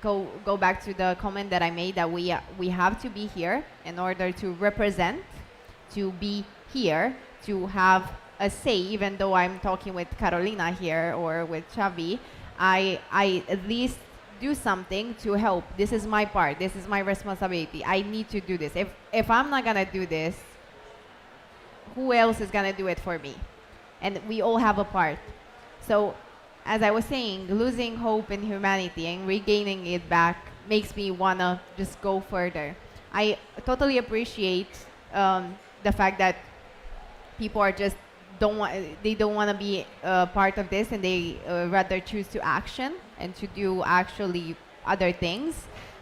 go back to the comment that I made, that we have to be here in order to represent, to be here, to have a say. Even though I'm talking with Carolina here or with Xavi, I at least do something to help. This is my part. This is my responsibility. I need to do this. If I'm not gonna do this, who else is gonna do it for me? And we all have a part. So, as I was saying, losing hope in humanity and regaining it back makes me wanna just go further. I totally appreciate the fact that people are just don't want to be part of this, and they rather choose to action and to do actually other things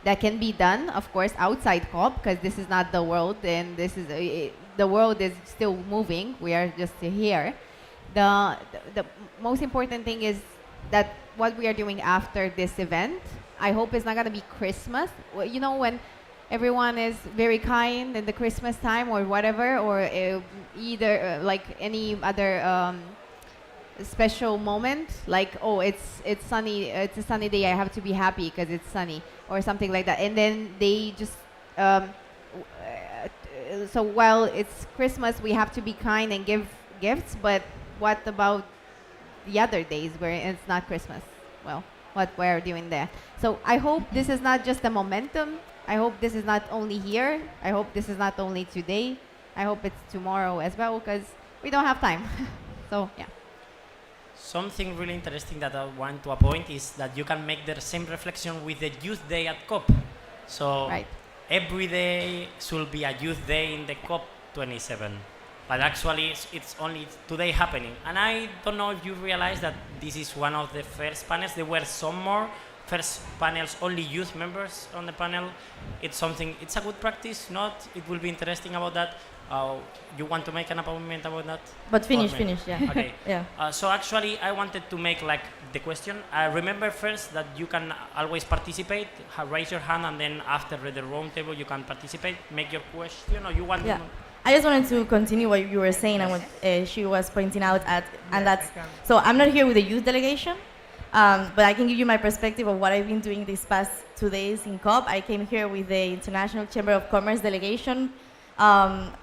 that can be done, of course, outside COP, because this is not the world, and this is the world is still moving. We are just here, the most important thing is that what we are doing after this event, I hope it's not going to be Christmas. Well, you know, when everyone is very kind in the Christmas time or whatever, or either like any other special moment, like, oh, it's sunny, it's a sunny day, I have to be happy because it's sunny, or something like that. And then they just so while it's Christmas, we have to be kind and give gifts, but what about the other days where it's not Christmas? Well, what we're doing there. So I hope this is not just a momentum. I hope this is not only here. I hope this is not only today. I hope it's tomorrow as well, because we don't have time. So, yeah. Something really interesting that I want to point is that you can make the same reflection with the Youth Day at COP. So Right. every day should be a Youth Day in the COP 27. But actually, it's only today happening. And I don't know if you realize that this is one of the first panels. There were some more first panels, only youth members on the panel. It's a good practice, not? It will be interesting about that. You want to make an appointment about that? But finish, Or me? yeah. Okay. Yeah. So actually, I wanted to make like the question. Remember first that you can always participate. Raise your hand, and then after the round table, you can participate. Make your question, or you want. Yeah. I just wanted to continue what you were saying and what she was pointing out at, and that's, so I'm not here with the youth delegation, but I can give you my perspective of what I've been doing these past 2 days in COP. I came here with the International Chamber of Commerce delegation,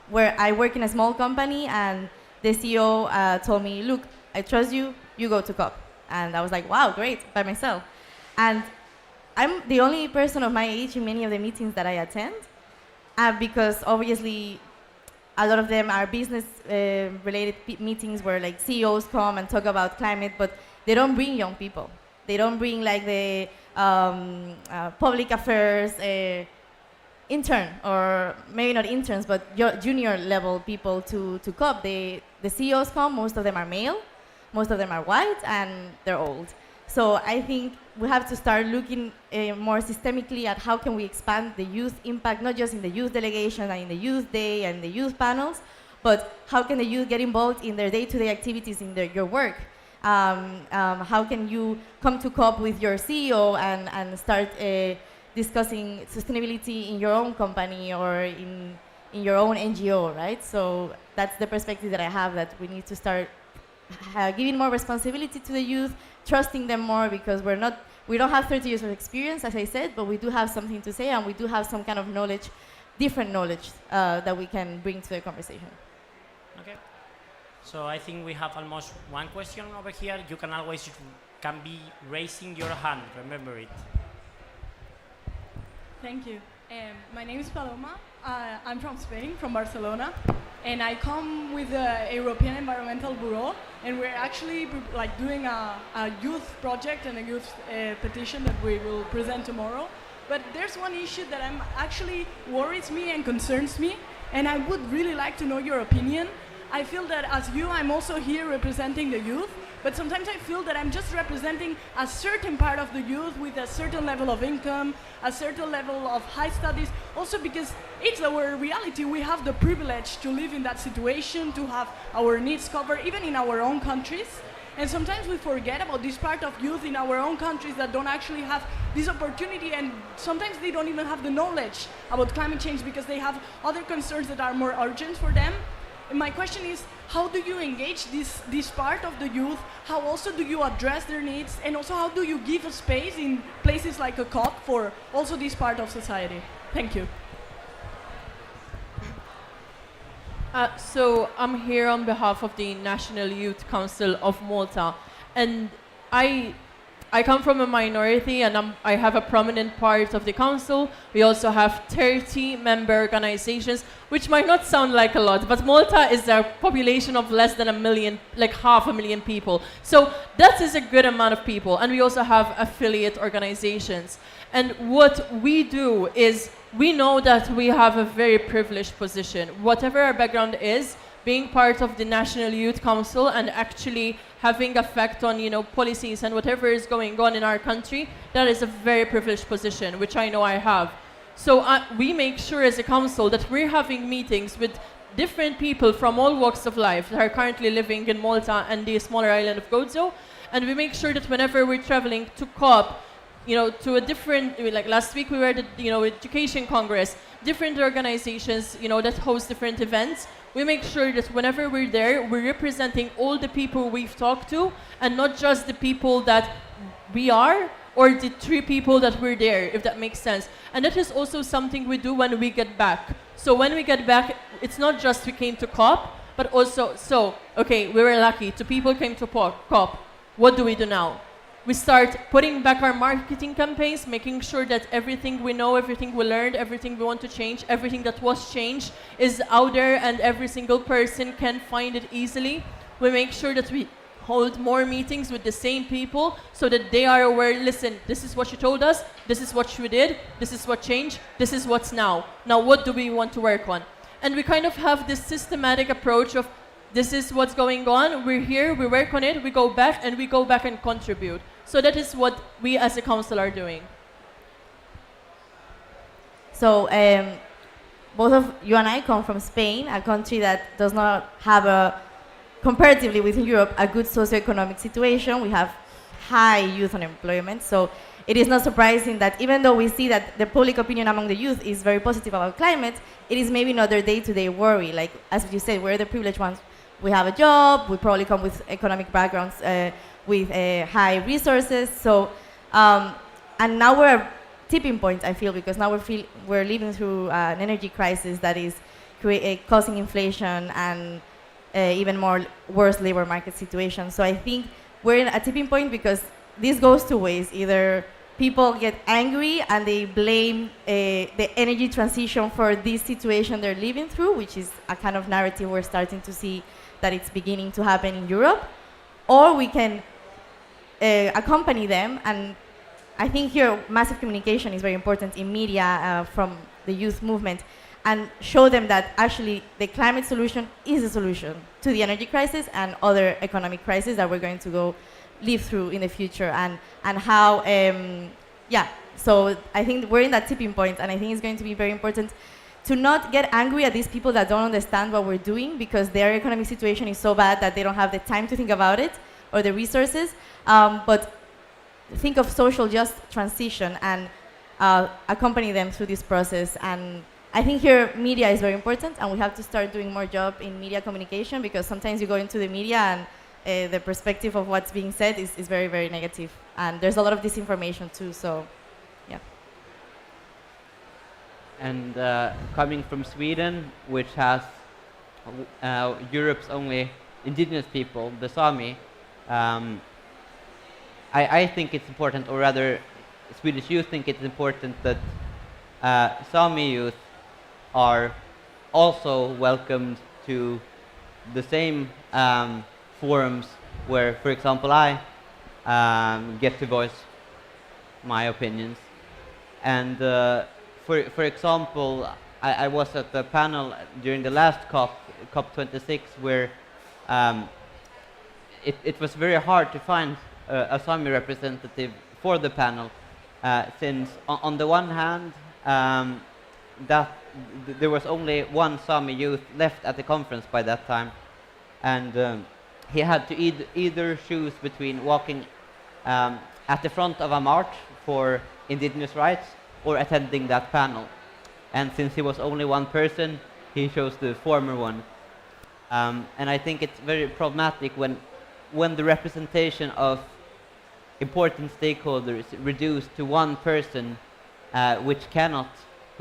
where I work in a small company, and the CEO told me, look, I trust you, you go to COP. And I was like, wow, great, by myself. And I'm the only person of my age in many of the meetings that I attend, because obviously a lot of them are business related meetings where like CEOs come and talk about climate, but they don't bring young people. They don't bring like the public affairs intern, or maybe not interns, but junior level people to COP. The CEOs come, most of them are male, most of them are white, and they're old. So I think we have to start looking more systemically at how can we expand the youth impact, not just in the youth delegation and in the youth day and the youth panels, but how can the youth get involved in their day-to-day activities in your work? How can you come to COP with your CEO and start discussing sustainability in your own company or in your own NGO, right? So that's the perspective that I have, that we need to start giving more responsibility to the youth, trusting them more, because we don't have 30 years of experience, as I said, but we do have something to say, and we do have some kind of knowledge, different knowledge that we can bring to the conversation. Okay. So I think we have almost one question over here. You can always be raising your hand. Remember it. Thank you. My name is Paloma. I'm from Spain, from Barcelona, and I come with the European Environmental Bureau, and we're actually like doing a youth project and a youth petition that we will present tomorrow. But there's one issue that actually worries me and concerns me, and I would really like to know your opinion. I feel that as you, I'm also here representing the youth, but sometimes I feel that I'm just representing a certain part of the youth with a certain level of income, a certain level of high studies, also because it's our reality. We have the privilege to live in that situation, to have our needs covered, even in our own countries. And sometimes we forget about this part of youth in our own countries that don't actually have this opportunity, and sometimes they don't even have the knowledge about climate change because they have other concerns that are more urgent for them. And my question is, how do you engage this part of the youth? How also do you address their needs? And also, how do you give a space in places like a COP for also this part of society? Thank you. So I'm here on behalf of the National Youth Council of Malta, and I come from a minority, and I have a prominent part of the council. We also have 30 member organizations, which might not sound like a lot, but Malta is a population of less than 1 million, like 500,000 people. So that is a good amount of people. And we also have affiliate organizations. And what we do is, we know that we have a very privileged position. Whatever our background is, being part of the National Youth Council and actually having effect on, policies and whatever is going on in our country, that is a very privileged position, which I know I have. So we make sure as a council that we're having meetings with different people from all walks of life that are currently living in Malta and the smaller island of Gozo. And we make sure that whenever we're traveling to COP, to a different, like last week we were at the, Education Congress, different organizations, that host different events. We make sure that whenever we're there, we're representing all the people we've talked to and not just the people that we are or the 3 people that were there, if that makes sense. And that is also something we do when we get back. So when we get back, it's not just we came to COP, but also, okay, we were lucky. 2 people came to COP. What do we do now? We start putting back our marketing campaigns, making sure that everything we know, everything we learned, everything we want to change, everything that was changed is out there and every single person can find it easily. We make sure that we hold more meetings with the same people so that they are aware, listen, this is what you told us, this is what you did, this is what changed, this is what's now. Now what do we want to work on? And we kind of have this systematic approach of this is what's going on, we're here, we work on it, we go back and contribute. So that is what we as a council are doing. So both of you and I come from Spain, a country that does not have comparatively within Europe, a good socioeconomic situation. We have high youth unemployment. So it is not surprising that even though we see that the public opinion among the youth is very positive about climate, it is maybe not their day-to-day worry. Like, as you said, we're the privileged ones. We have a job, we probably come with economic backgrounds, with high resources. So, and now we're at tipping point, I feel, because now we're living through an energy crisis that is causing inflation and even more worse labor market situation. So I think we're in a tipping point because this goes 2 ways. Either people get angry and they blame the energy transition for this situation they're living through, which is a kind of narrative we're starting to see that it's beginning to happen in Europe, or we can accompany them. And I think here massive communication is very important in media from the youth movement, and show them that actually the climate solution is a solution to the energy crisis and other economic crises that we're going to go live through in the future, and how, so I think we're in that tipping point, and I think it's going to be very important to not get angry at these people that don't understand what we're doing because their economic situation is so bad that they don't have the time to think about it or the resources, but think of social just transition and accompany them through this process. And I think here media is very important, and we have to start doing more job in media communication, because sometimes you go into the media and the perspective of what's being said is very, very negative. And there's a lot of disinformation too, so yeah. And coming from Sweden, which has Europe's only indigenous people, the Sami, I think it's important, or rather Swedish youth think it's important that Sami youth are also welcomed to the same forums where, for example, I get to voice my opinions. And for example, I was at the panel during the last COP26, where it was very hard to find a Sami representative for the panel, since on the one hand, there was only one Sami youth left at the conference by that time, and he had to either choose between walking at the front of a march for indigenous rights or attending that panel. And since he was only one person, he chose the former one. And I think it's very problematic when the representation of important stakeholders is reduced to one person, who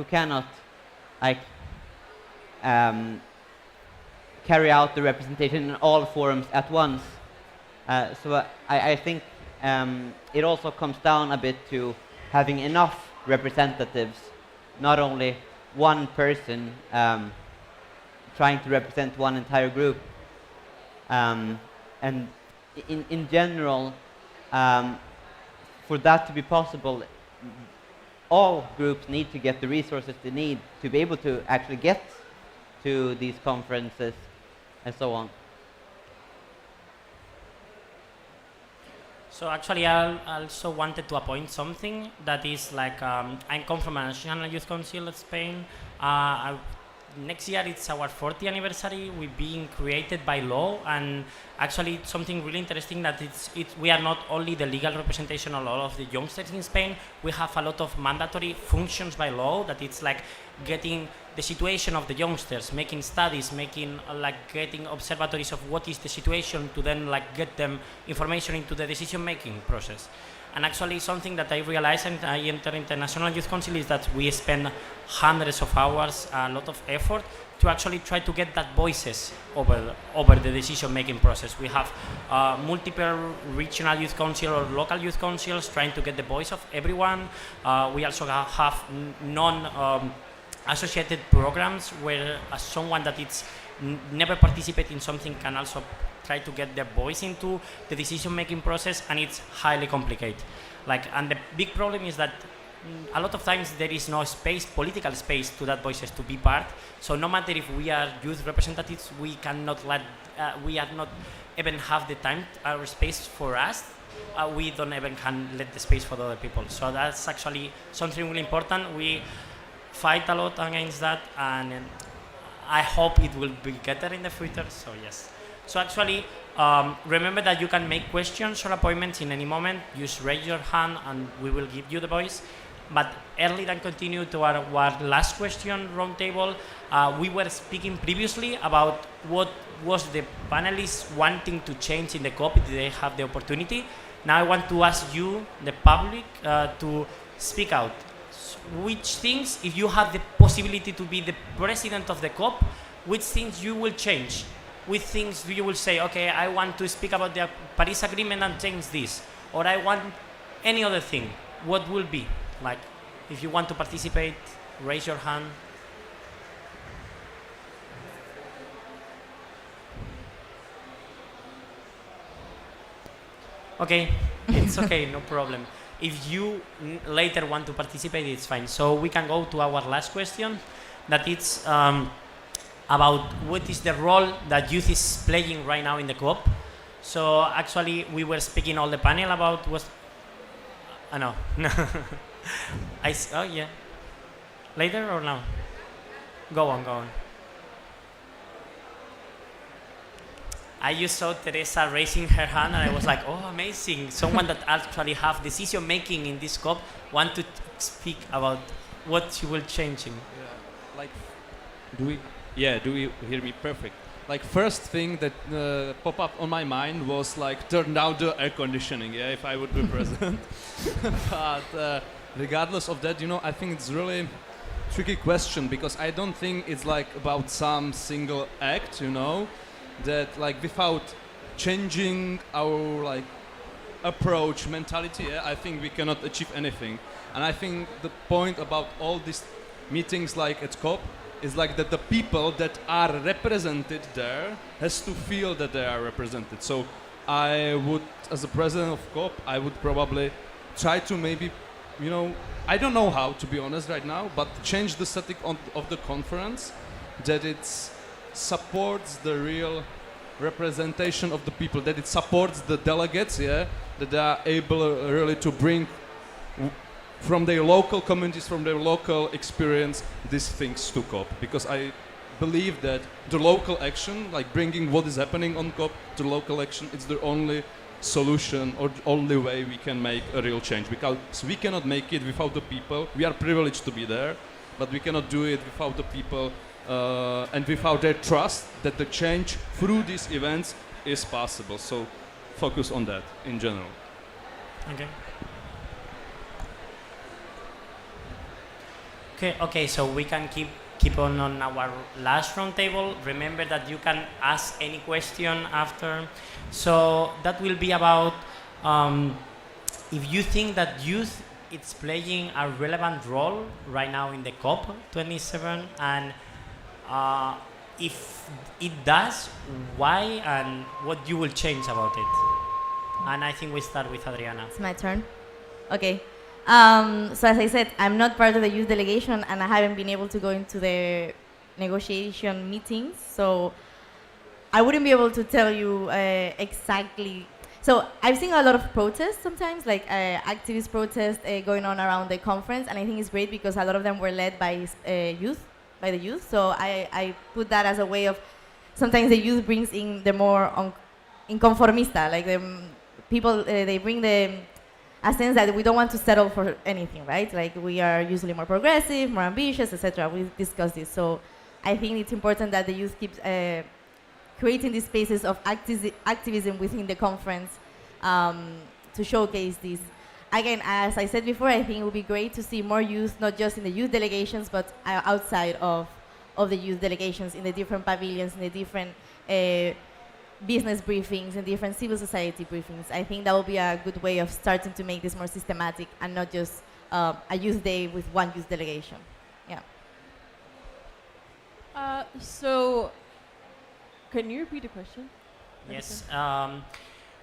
cannot like carry out the representation in all forums at once. So I think it also comes down a bit to having enough representatives, not only one person trying to represent one entire group. And in general, for that to be possible, all groups need to get the resources they need to be able to actually get to these conferences and so on. So actually, I also wanted to appoint something that is like, I come from a national youth council of Spain. next year it's our 40th anniversary. We're being created by law, and actually it's something really interesting that we are not only the legal representation of all of the youngsters in Spain. We have a lot of mandatory functions by law that it's like getting the situation of the youngsters, making studies, making getting observatories of what is the situation to then get them information into the decision-making process. And actually something that I realized and I entered International Youth Council is that we spend hundreds of hours, a lot of effort to actually try to get that voices over the decision-making process. We have multiple regional youth council or local youth councils trying to get the voice of everyone. We also have associated programs where someone that it's never participated in something can also try to get their voice into the decision-making process, and it's highly complicated. And the big problem is that a lot of times there is no space, political space, to that voices to be part. So no matter if we are youth representatives, we cannot we are not even have the time or space for us. We don't even can let the space for the other people. So that's actually something really important. We fight a lot against that, and I hope it will be better in the future. So yes. So actually, remember that you can make questions or appointments in any moment. Just raise your hand and we will give you the voice. But early than continue to our last question roundtable, we were speaking previously about what was the panelists wanting to change in the COP if they have the opportunity. Now I want to ask you, the public, to speak out. Which things, if you have the possibility to be the president of the COP, which things you will change? Which things you will say, okay, I want to speak about the Paris Agreement and change this, or I want any other thing? What will be? If you want to participate, raise your hand. Okay, it's okay, no problem. If you later want to participate, it's fine. So we can go to our last question, that it's about what is the role that youth is playing right now in the COP. So actually, we were speaking all the panel about what. No. Oh yeah. Later or now? Go on. I just saw Teresa raising her hand, and I was like, oh, amazing! Someone that actually have decision making in this COP want to speak about what she will changing. Do you hear me perfect? First thing that popped up on my mind was turn down the air conditioning, if I would be president. But regardless of that, I think it's really tricky question, because I don't think it's about some single act, that without changing our approach, mentality, I think we cannot achieve anything. And I think the point about all these meetings at COP is that the people that are represented there has to feel that they are represented. So I would, as a president of COP, I would probably try to maybe, I don't know how, to be honest right now, but change the setting of the conference, that it supports the real representation of the people, that it supports the delegates, that they are able really to bring from their local communities, from their local experience, these things to COP. Because I believe that the local action, bringing what is happening on COP to local action, it's the only solution or only way we can make a real change. Because we cannot make it without the people. We are privileged to be there, but we cannot do it without the people and without their trust that the change through these events is possible. So focus on that in general. Okay, so we can keep on our last round table. Remember that you can ask any question after. So that will be about if you think that youth is playing a relevant role right now in the COP27, and if it does, why and what you will change about it. And I think we start with Adriana. It's my turn. Okay. So as I said, I'm not part of the youth delegation, and I haven't been able to go into the negotiation meetings, so I wouldn't be able to tell you exactly. So I've seen a lot of protests sometimes, activist protests going on around the conference, and I think it's great because a lot of them were led by youth. by the youth. So I put that as a way of, sometimes the youth brings in the more inconformista, like the people, they bring a sense that we don't want to settle for anything, right? Like we are usually more progressive, more ambitious, etc. We discussed this. So I think it's important that the youth keeps creating these spaces of activism within the conference to showcase this. Again, as I said before, I think it would be great to see more youth, not just in the youth delegations, but outside of the youth delegations, in the different pavilions, in the different business briefings, and different civil society briefings. I think that will be a good way of starting to make this more systematic and not just a youth day with one youth delegation. Yeah. So, can you repeat the question? Yes.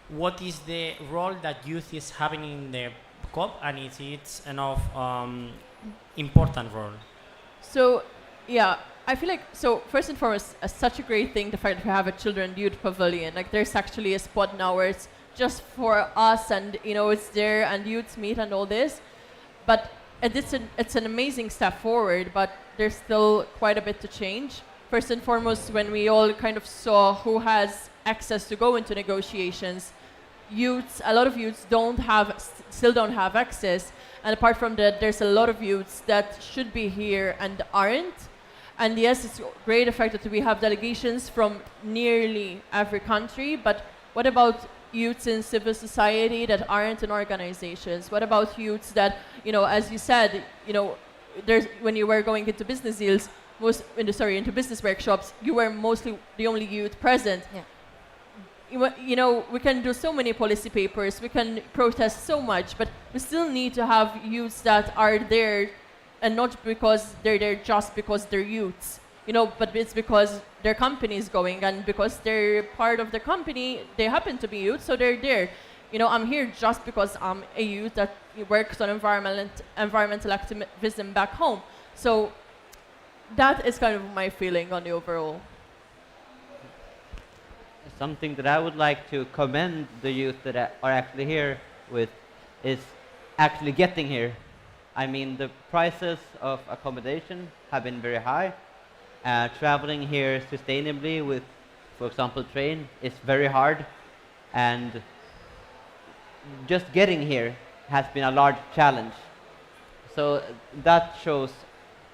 What is the role that youth is having in the COP, and if it's enough important role? So, yeah, I feel like, so first and foremost, such a great thing, the fact that we have a children youth pavilion. Like there's actually a spot now where it's just for us, and you know, it's there and youths meet and all this. But it's an amazing step forward, but there's still quite a bit to change. First and foremost, when we all kind of saw who has access to go into negotiations, a lot of youths still don't have access. And apart from that, there's a lot of youths that should be here and aren't. And yes, it's great the fact that we have delegations from nearly every country, but what about youths in civil society that aren't in organizations? What about youths that, you know, as you said, you know, when you were going into business deals, into business workshops, you were mostly the only youth present. Yeah. You know, we can do so many policy papers, we can protest so much, but we still need to have youths that are there, and not because they're there just because they're youths, you know, but it's because their company is going, and because they're part of the company, they happen to be youth, so they're there. You know, I'm here just because I'm a youth that works on environmental activism back home. So that is kind of my feeling on the overall. Something that I would like to commend the youth that are actually here with is actually getting here. I mean, the prices of accommodation have been very high. Traveling here sustainably with, for example, train is very hard. And just getting here has been a large challenge. So that shows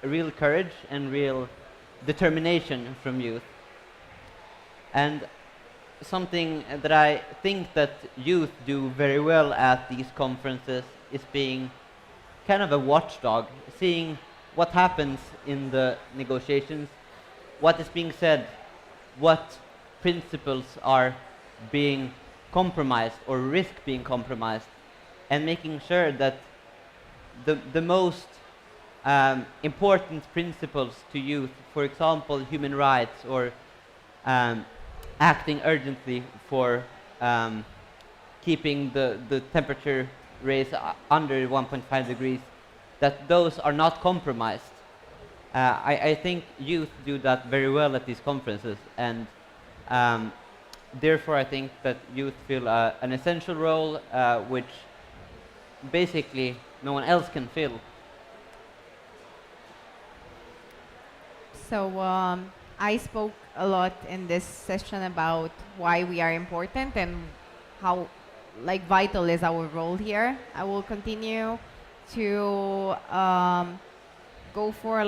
real courage and real determination from youth. And something that I think that youth do very well at these conferences is being kind of a watchdog, seeing what happens in the negotiations, what is being said, what principles are being compromised or risk being compromised, and making sure that the most important principles to youth, for example, human rights or acting urgently for keeping the temperature raise under 1.5 degrees, that those are not compromised. I think youth do that very well at these conferences, and therefore I think that youth fill an essential role which basically no one else can fill. So I spoke a lot in this session about why we are important and how vital is our role here. I will continue to go for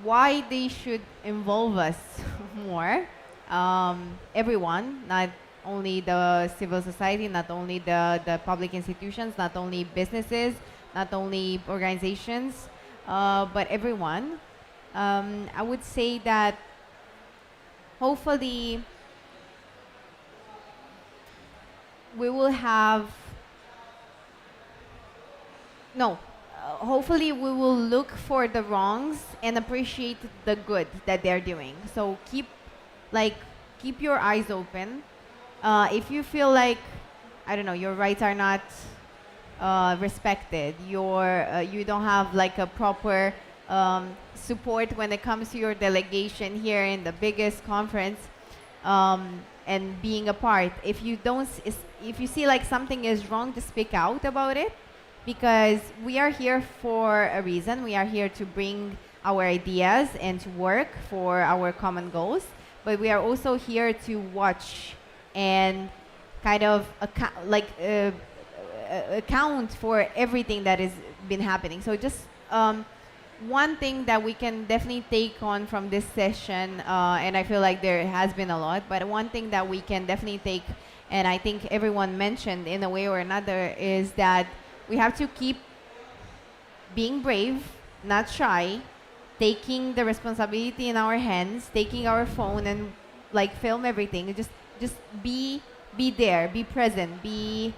why they should involve us more. Everyone, not only the civil society, not only the public institutions, not only businesses, not only organizations, but everyone. I would say that hopefully we will have hopefully we will look for the wrongs and appreciate the good that they're doing. So keep your eyes open. If you feel like, I don't know, your rights are not respected, you don't have a proper support when it comes to your delegation here in the biggest conference, and being a part. If you see something is wrong, to speak out about it, because we are here for a reason. We are here to bring our ideas and to work for our common goals, but we are also here to watch and kind of account for everything that has been happening. So just one thing that we can definitely take on from this session, and I feel like there has been a lot, but one thing that we can definitely take, and I think everyone mentioned in a way or another, is that we have to keep being brave, not shy, taking the responsibility in our hands, taking our phone and like film everything. Just be there, be present, be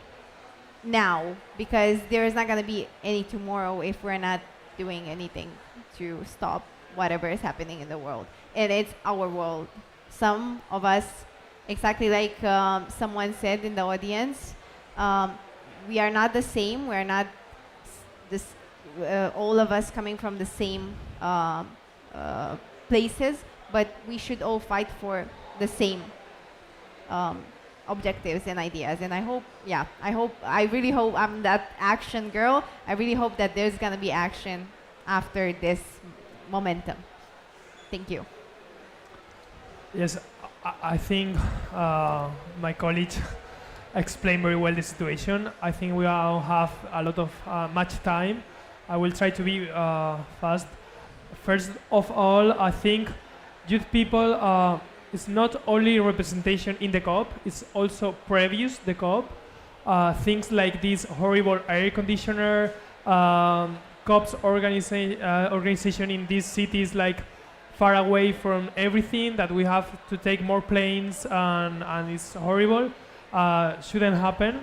now, because there is not going to be any tomorrow if we're not doing anything to stop whatever is happening in the world. And it's our world. Some of us, exactly like someone said in the audience, we are not the same. We're not all of us coming from the same places, but we should all fight for the same objectives and ideas. And I really hope I'm that action girl. I really hope that there's gonna be action after this momentum. Thank you. Yes, I think my colleague explained very well the situation. I think we all have a lot of much time. I will try to be fast. First of all, I think youth people is not only representation in the COP, it's also previous the COP. Things like this horrible air conditioner, COP's organization in these cities like far away from everything, that we have to take more planes and it's horrible, shouldn't happen.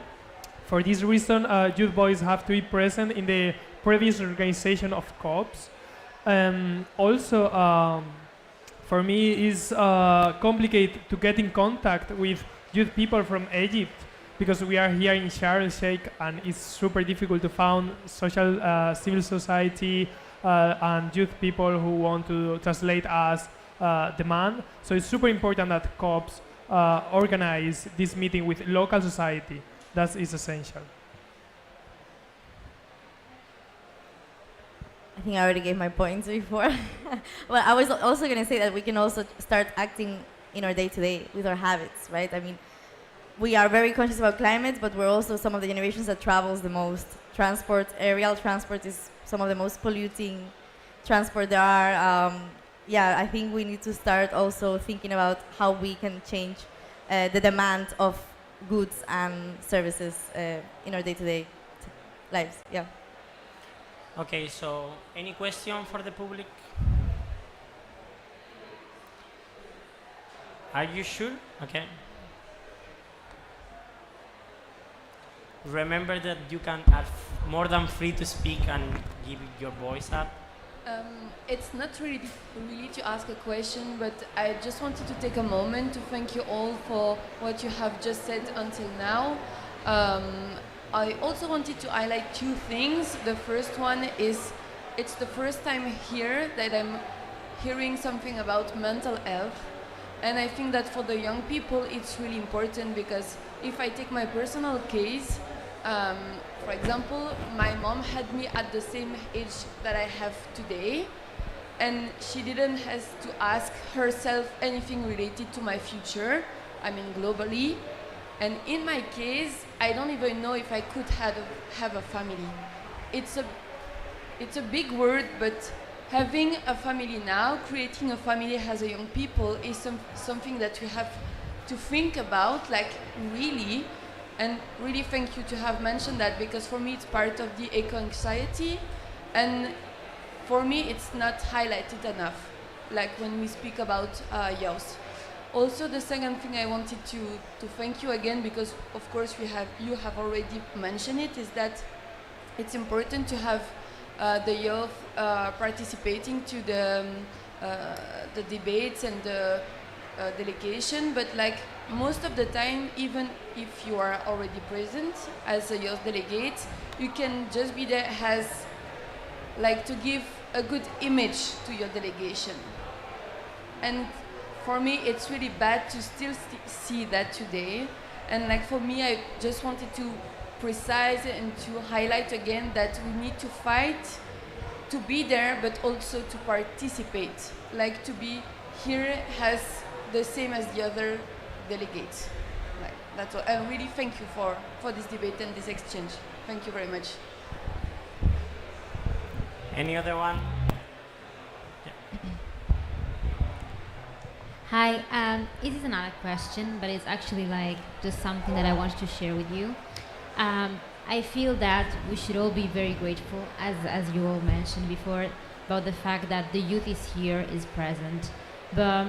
For this reason, youth boys have to be present in the previous organization of COPs. Also, for me, it's complicated to get in contact with youth people from Egypt, because we are here in Sharm el-Sheikh and it's super difficult to find social civil society and youth people who want to translate us demand. So it's super important that COPs organize this meeting with local society. That is essential. I think I already gave my points before. Well, I was also going to say that we can also start acting in our day-to-day with our habits, right? I mean, we are very conscious about climate, but we're also some of the generations that travels the most. Transport, aerial transport is some of the most polluting transport there are. I think we need to start also thinking about how we can change the demand of goods and services in our day-to-day lives. Yeah. Okay, so any question for the public? Are you sure? Okay. Remember that you can are more than free to speak and give your voice up. It's not really to ask a question, but I just wanted to take a moment to thank you all for what you have just said until now. I also wanted to highlight two things. The first one is it's the first time here that I'm hearing something about mental health. And I think that for the young people, it's really important, because if I take my personal case, for example, my mom had me at the same age that I have today, and she didn't have to ask herself anything related to my future, I mean globally. And in my case, I don't even know if I could have a family. It's a big word, but having a family now, creating a family as a young people is something that we have to think about, like really. And really thank you to have mentioned that, because for me it's part of the eco-anxiety, and for me it's not highlighted enough, like when we speak about youth. Also, the second thing I wanted to thank you again, because of course you have already mentioned it, is that it's important to have the youth participating to the debates and the delegation, but like most of the time, even if you are already present as a youth delegate, you can just be there as like to give a good image to your delegation. And for me, it's really bad to still see that today. And like for me, I just wanted to precise and to highlight again that we need to fight to be there, but also to participate, like to be here as the same as the other delegates. Like, that's all. And really thank you for this debate and this exchange. Thank you very much. Any other one? Hi, this is another question, but it's actually like just something that I wanted to share with you. I feel that we should all be very grateful, as you all mentioned before, about the fact that the youth is here, is present. But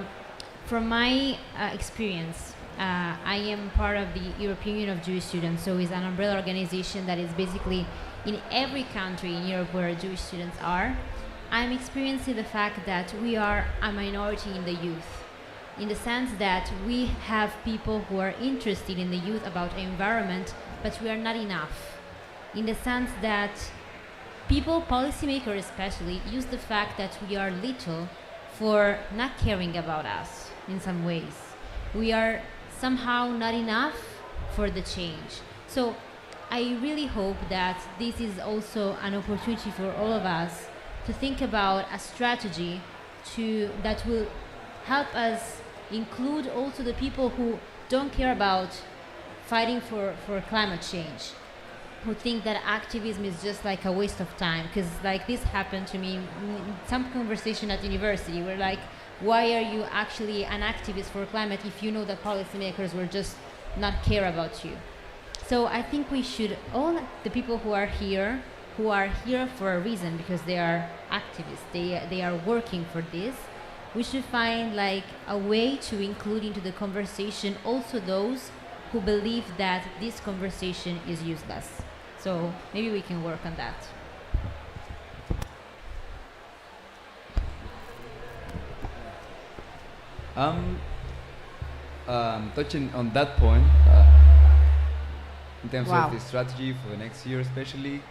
from my experience, I am part of the European Union of Jewish Students, so it's an umbrella organization that is basically in every country in Europe where Jewish students are. I'm experiencing the fact that we are a minority in the youth, in the sense that we have people who are interested in the youth about environment, but we are not enough. In the sense that people, policymakers especially, use the fact that we are little for not caring about us in some ways. We are somehow not enough for the change. So I really hope that this is also an opportunity for all of us to think about a strategy that will help us include also the people who don't care about fighting for climate change, who think that activism is just like a waste of time. Because like this happened to me in some conversation at university, where like, why are you actually an activist for climate if you know that policymakers will just not care about you? So I think we should, all the people who are here for a reason, because they are activists, they are working for this, we should find like a way to include into the conversation also those who believe that this conversation is useless. So maybe we can work on that. Touching on that point, in terms of the strategy for the next year especially,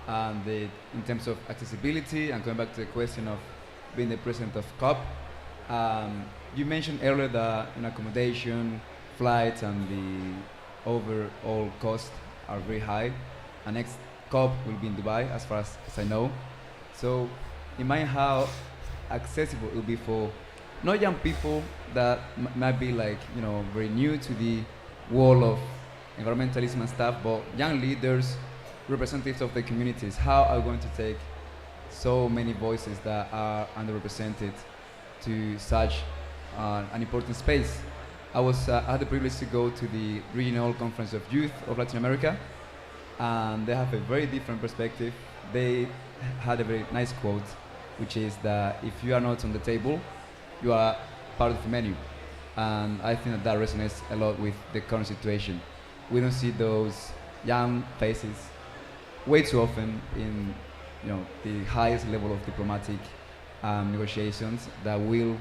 and in terms of accessibility, and going back to the question of being the president of COP, you mentioned earlier that accommodation, flights, and the overall cost are very high. Our next COP will be in Dubai, as far as I know. So imagine how accessible it will be for not young people that might be like, very new to the world of environmentalism and stuff, but young leaders, representatives of the communities. How are we going to take so many voices that are underrepresented to such an important space? I had the privilege to go to the Regional Conference of Youth of Latin America, and they have a very different perspective. They had a very nice quote, which is that if you are not on the table, you are part of the menu. And I think that resonates a lot with the current situation. We don't see those young faces way too often in the highest level of diplomatic negotiations that will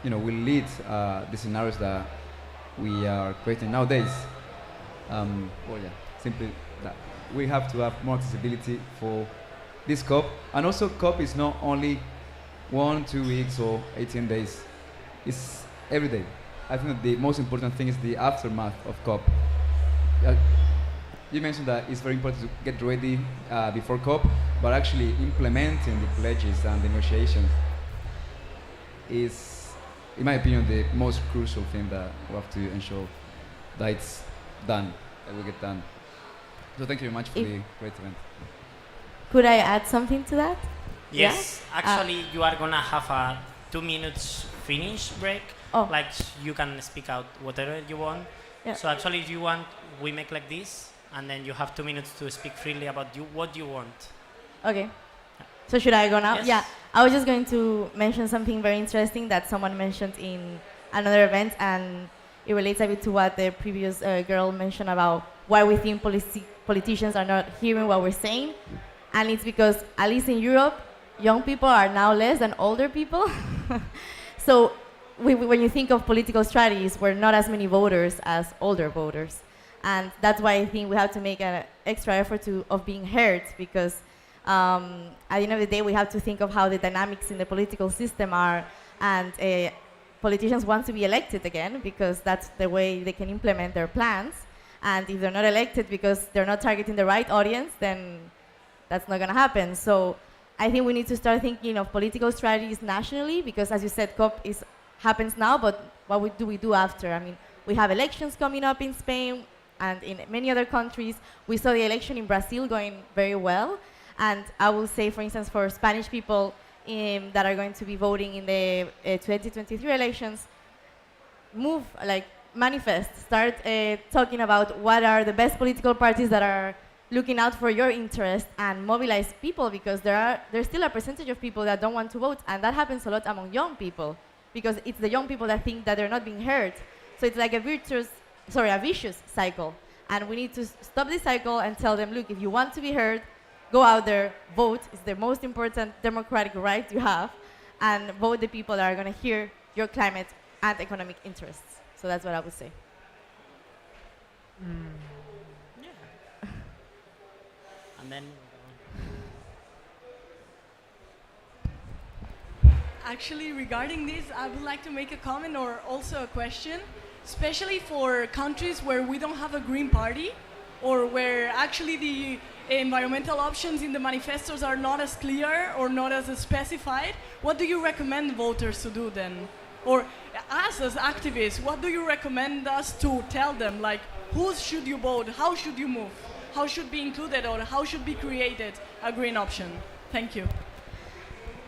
lead the scenarios that we are creating nowadays. Simply that we have to have more accessibility for this COP. And also COP is not only 1, 2 weeks or 18 days. It's every day. I think that the most important thing is the aftermath of COP. You mentioned that it's very important to get ready before COP, but actually implementing the pledges and the negotiations is, in my opinion, the most crucial thing that we have to ensure that it's done, that will get done. So thank you very much for the great event. Could I add something to that? Yes, Yeah? actually you are gonna have a 2 minutes finish break. Oh. Like you can speak out whatever you want. Yeah. So actually if you want, we make like this, and then you have 2 minutes to speak freely about what you want. Okay. So should I go now? Yes. Yeah. I was just going to mention something very interesting that someone mentioned in another event, and it relates a bit to what the previous girl mentioned about why we think politicians are not hearing what we're saying. And it's because, at least in Europe, young people are now less than older people. So when you think of political strategies, we're not as many voters as older voters. And that's why I think we have to make an extra effort of being heard, because at the end of the day, we have to think of how the dynamics in the political system are, and politicians want to be elected again because that's the way they can implement their plans. And if they're not elected because they're not targeting the right audience, then that's not going to happen. So I think we need to start thinking of political strategies nationally, because as you said, happens now, but what do we do after? I mean, we have elections coming up in Spain and in many other countries. We saw the election in Brazil going very well. And I will say, for instance, for Spanish people that are going to be voting in the 2023 elections, manifest, start talking about what are the best political parties that are looking out for your interest, and mobilize people, because there's still a percentage of people that don't want to vote, and that happens a lot among young people, because it's the young people that think that they're not being heard. So it's like a vicious cycle, and we need to stop this cycle and tell them, look, if you want to be heard, go out there, vote. It's the most important democratic right you have, and vote the people that are going to hear your climate and economic interests. So that's what I would say. And then Actually, regarding this, I would like to make a comment or also a question, especially for countries where we don't have a green party, or where actually the environmental options in the manifestos are not as clear or not as specified. What do you recommend voters to do then? Or us as activists, what do you recommend us to tell them? Like, who should you vote? How should you move? How should be included, or how should be created a green option? Thank you.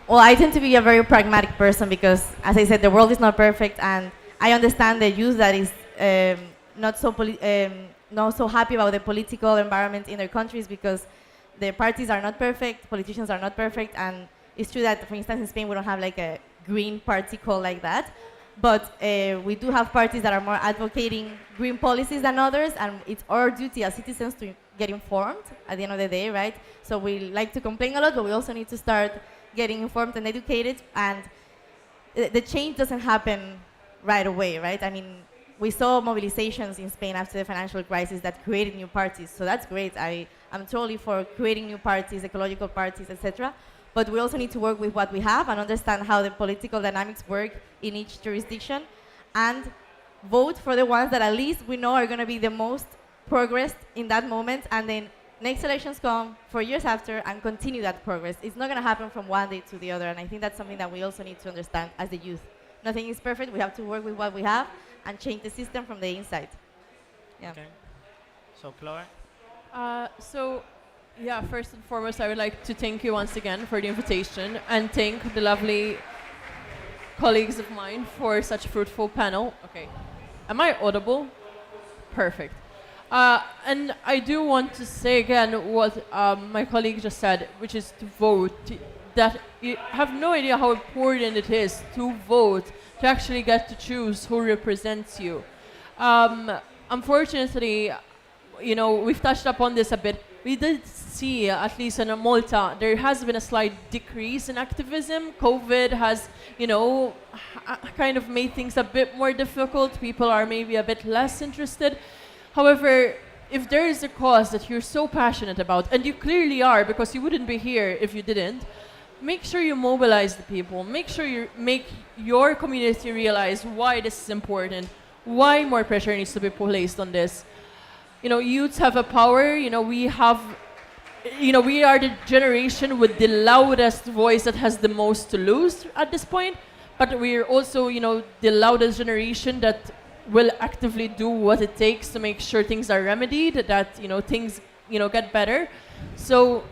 Well, I tend to be a very pragmatic person, because, as I said, the world is not perfect, and I understand the youth that is not so happy about the political environment in their countries, because the parties are not perfect, politicians are not perfect, and it's true that, for instance, in Spain we don't have like a green party called like that, but we do have parties that are more advocating green policies than others, and it's our duty as citizens to get informed at the end of the day, right? So we like to complain a lot, but we also need to start getting informed and educated, and the change doesn't happen right away, right? I mean, we saw mobilizations in Spain after the financial crisis that created new parties, so that's great. I'm totally for creating new parties, ecological parties, etc. But we also need to work with what we have and understand how the political dynamics work in each jurisdiction, and vote for the ones that at least we know are going to be the most progressed in that moment, and then next elections come 4 years after and continue that progress. It's not going to happen from one day to the other, and I think that's something that we also need to understand as the youth. Nothing is perfect. We have to work with what we have and change the system from the inside. Yeah. Okay. So, Chloe? First and foremost, I would like to thank you once again for the invitation, and thank the lovely colleagues of mine for such a fruitful panel. Okay. Am I audible? Perfect. And I do want to say again what my colleague just said, which is to vote. That you have no idea how important it is to vote, to actually get to choose who represents you. Unfortunately, we've touched upon this a bit. We did see, at least in Malta, there has been a slight decrease in activism. COVID has, kind of made things a bit more difficult. People are maybe a bit less interested. However, if there is a cause that you're so passionate about, and you clearly are, because you wouldn't be here if you didn't, make sure you mobilize the people. Make sure you make your community realize why this is important, why more pressure needs to be placed on this. Youths have a power. We are the generation with the loudest voice that has the most to lose at this point, but we're also, the loudest generation that will actively do what it takes to make sure things are remedied, that things get better. So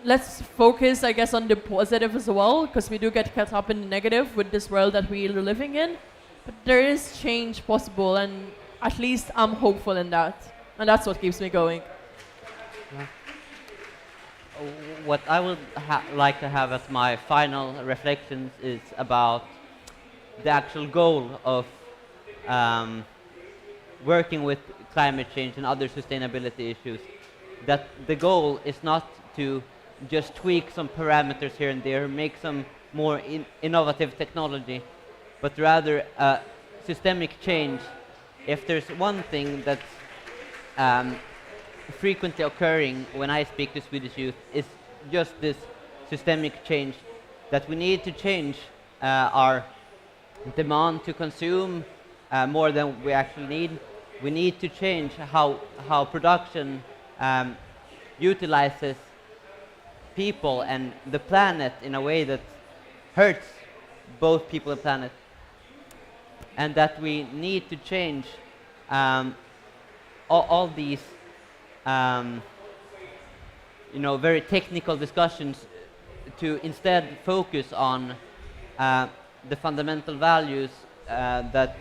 let's focus, I guess, on the positive as well, because we do get caught up in the negative with this world that we are living in. But there is change possible, and at least I'm hopeful in that, and that's what keeps me going. What I would like to have as my final reflections is about the actual goal of working with climate change and other sustainability issues. That the goal is not to just tweak some parameters here and there, make some more innovative technology, but rather systemic change. If there's one thing that's frequently occurring when I speak to Swedish youth, is just this systemic change, that we need to change our demand to consume more than we actually need. We need to change how production utilizes people and the planet in a way that hurts both people and planet, and that we need to change all these very technical discussions to instead focus on the fundamental values that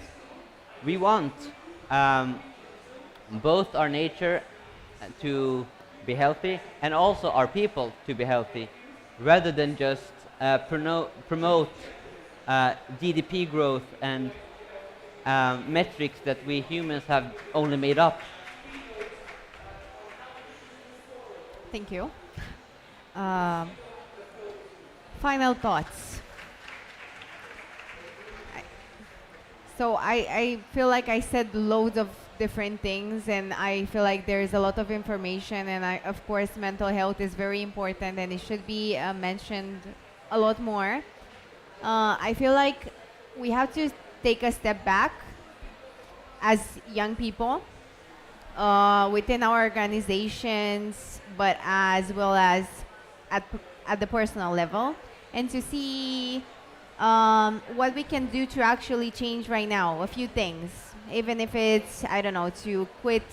we want both our nature to be healthy and also our people to be healthy, rather than just promote GDP growth and metrics that we humans have only made up. Thank you. Final thoughts. So I feel like I said loads of different things, and I feel like there's a lot of information, and of course mental health is very important and it should be mentioned a lot more. I feel like we have to take a step back as young people within our organizations, but as well as at the personal level, and to see what we can do to actually change right now. A few things, even if it's, I don't know, to quit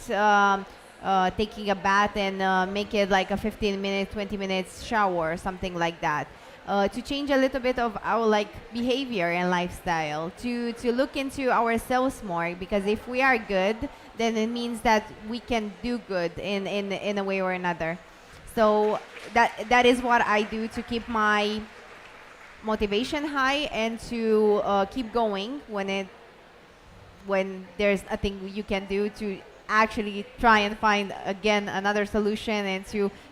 taking a bath and make it like a 15-minute, 20 minutes shower or something like that. To change a little bit of our behavior and lifestyle, to look into ourselves more, because if we are good, then it means that we can do good in a way or another. So that is what I do to keep my motivation high and to keep going when there's a thing you can do to actually try and find again another solution, and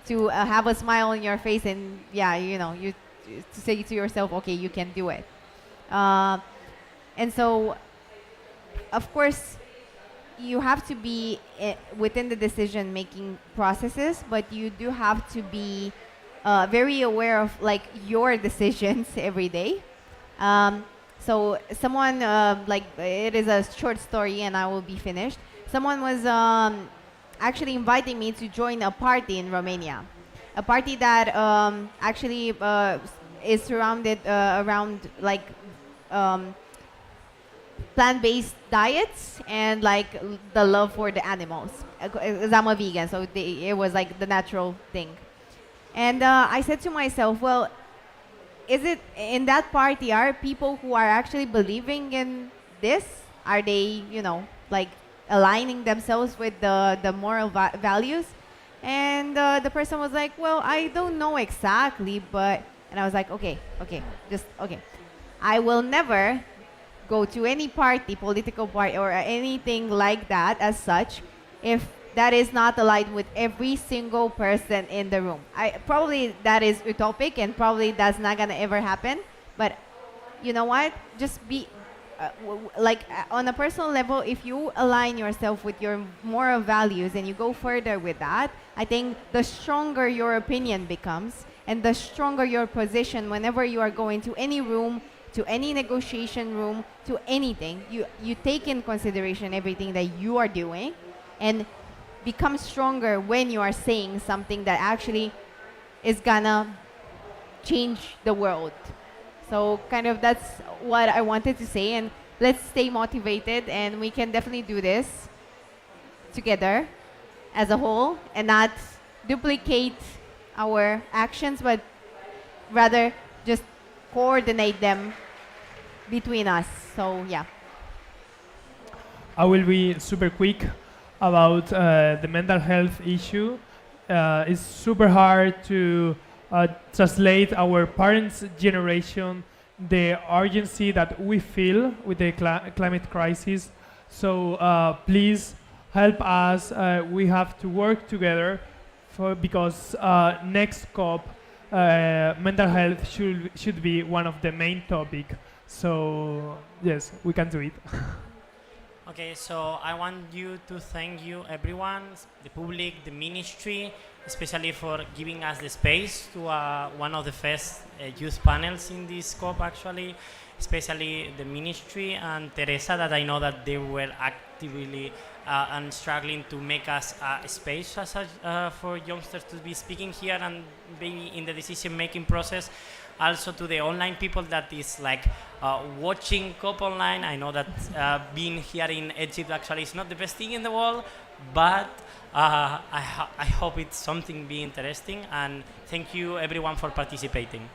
to have a smile on your face, and you to say to yourself, okay, you can do it. And so of course you have to be within the decision making processes, but you do have to be very aware of your decisions every day. So someone it is a short story and I will be finished. Someone was actually inviting me to join a party in Romania, a party that actually is surrounded around plant-based diets and the love for the animals. 'Cause I'm a vegan, so it was the natural thing. And I said to myself, well, is it in that party, are people who are actually believing in this? Are they, aligning themselves with the moral values? And the person was like, well, I don't know exactly, but... And I was like, okay. I will never go to any party, political party, or anything like that as such, if that is not aligned with every single person in the room. Probably that is utopic and probably that's not gonna ever happen. But you know what? Just be on a personal level, if you align yourself with your moral values and you go further with that, I think the stronger your opinion becomes and the stronger your position whenever you are going to any room, to any negotiation room, to anything. You take in consideration everything that you are doing and become stronger when you are saying something that actually is gonna change the world. So kind of that's what I wanted to say, and let's stay motivated, and we can definitely do this together as a whole and not duplicate our actions, but rather just coordinate them between us. So yeah. I will be super quick about the mental health issue. It's super hard to translate our parents' generation, the urgency that we feel with the climate crisis. So please help us. We have to work together because next COP, mental health should be one of the main topic. So yes, we can do it. Okay, so I want to thank you, everyone, the public, the ministry, especially for giving us the space to one of the first youth panels in this COP, actually, especially the ministry and Teresa, that I know that they were actively and struggling to make us a space for youngsters to be speaking here and maybe in the decision-making process. Also to the online people that is like watching COP online. I know that being here in Egypt actually is not the best thing in the world, but I hope it's something be interesting, and thank you everyone for participating.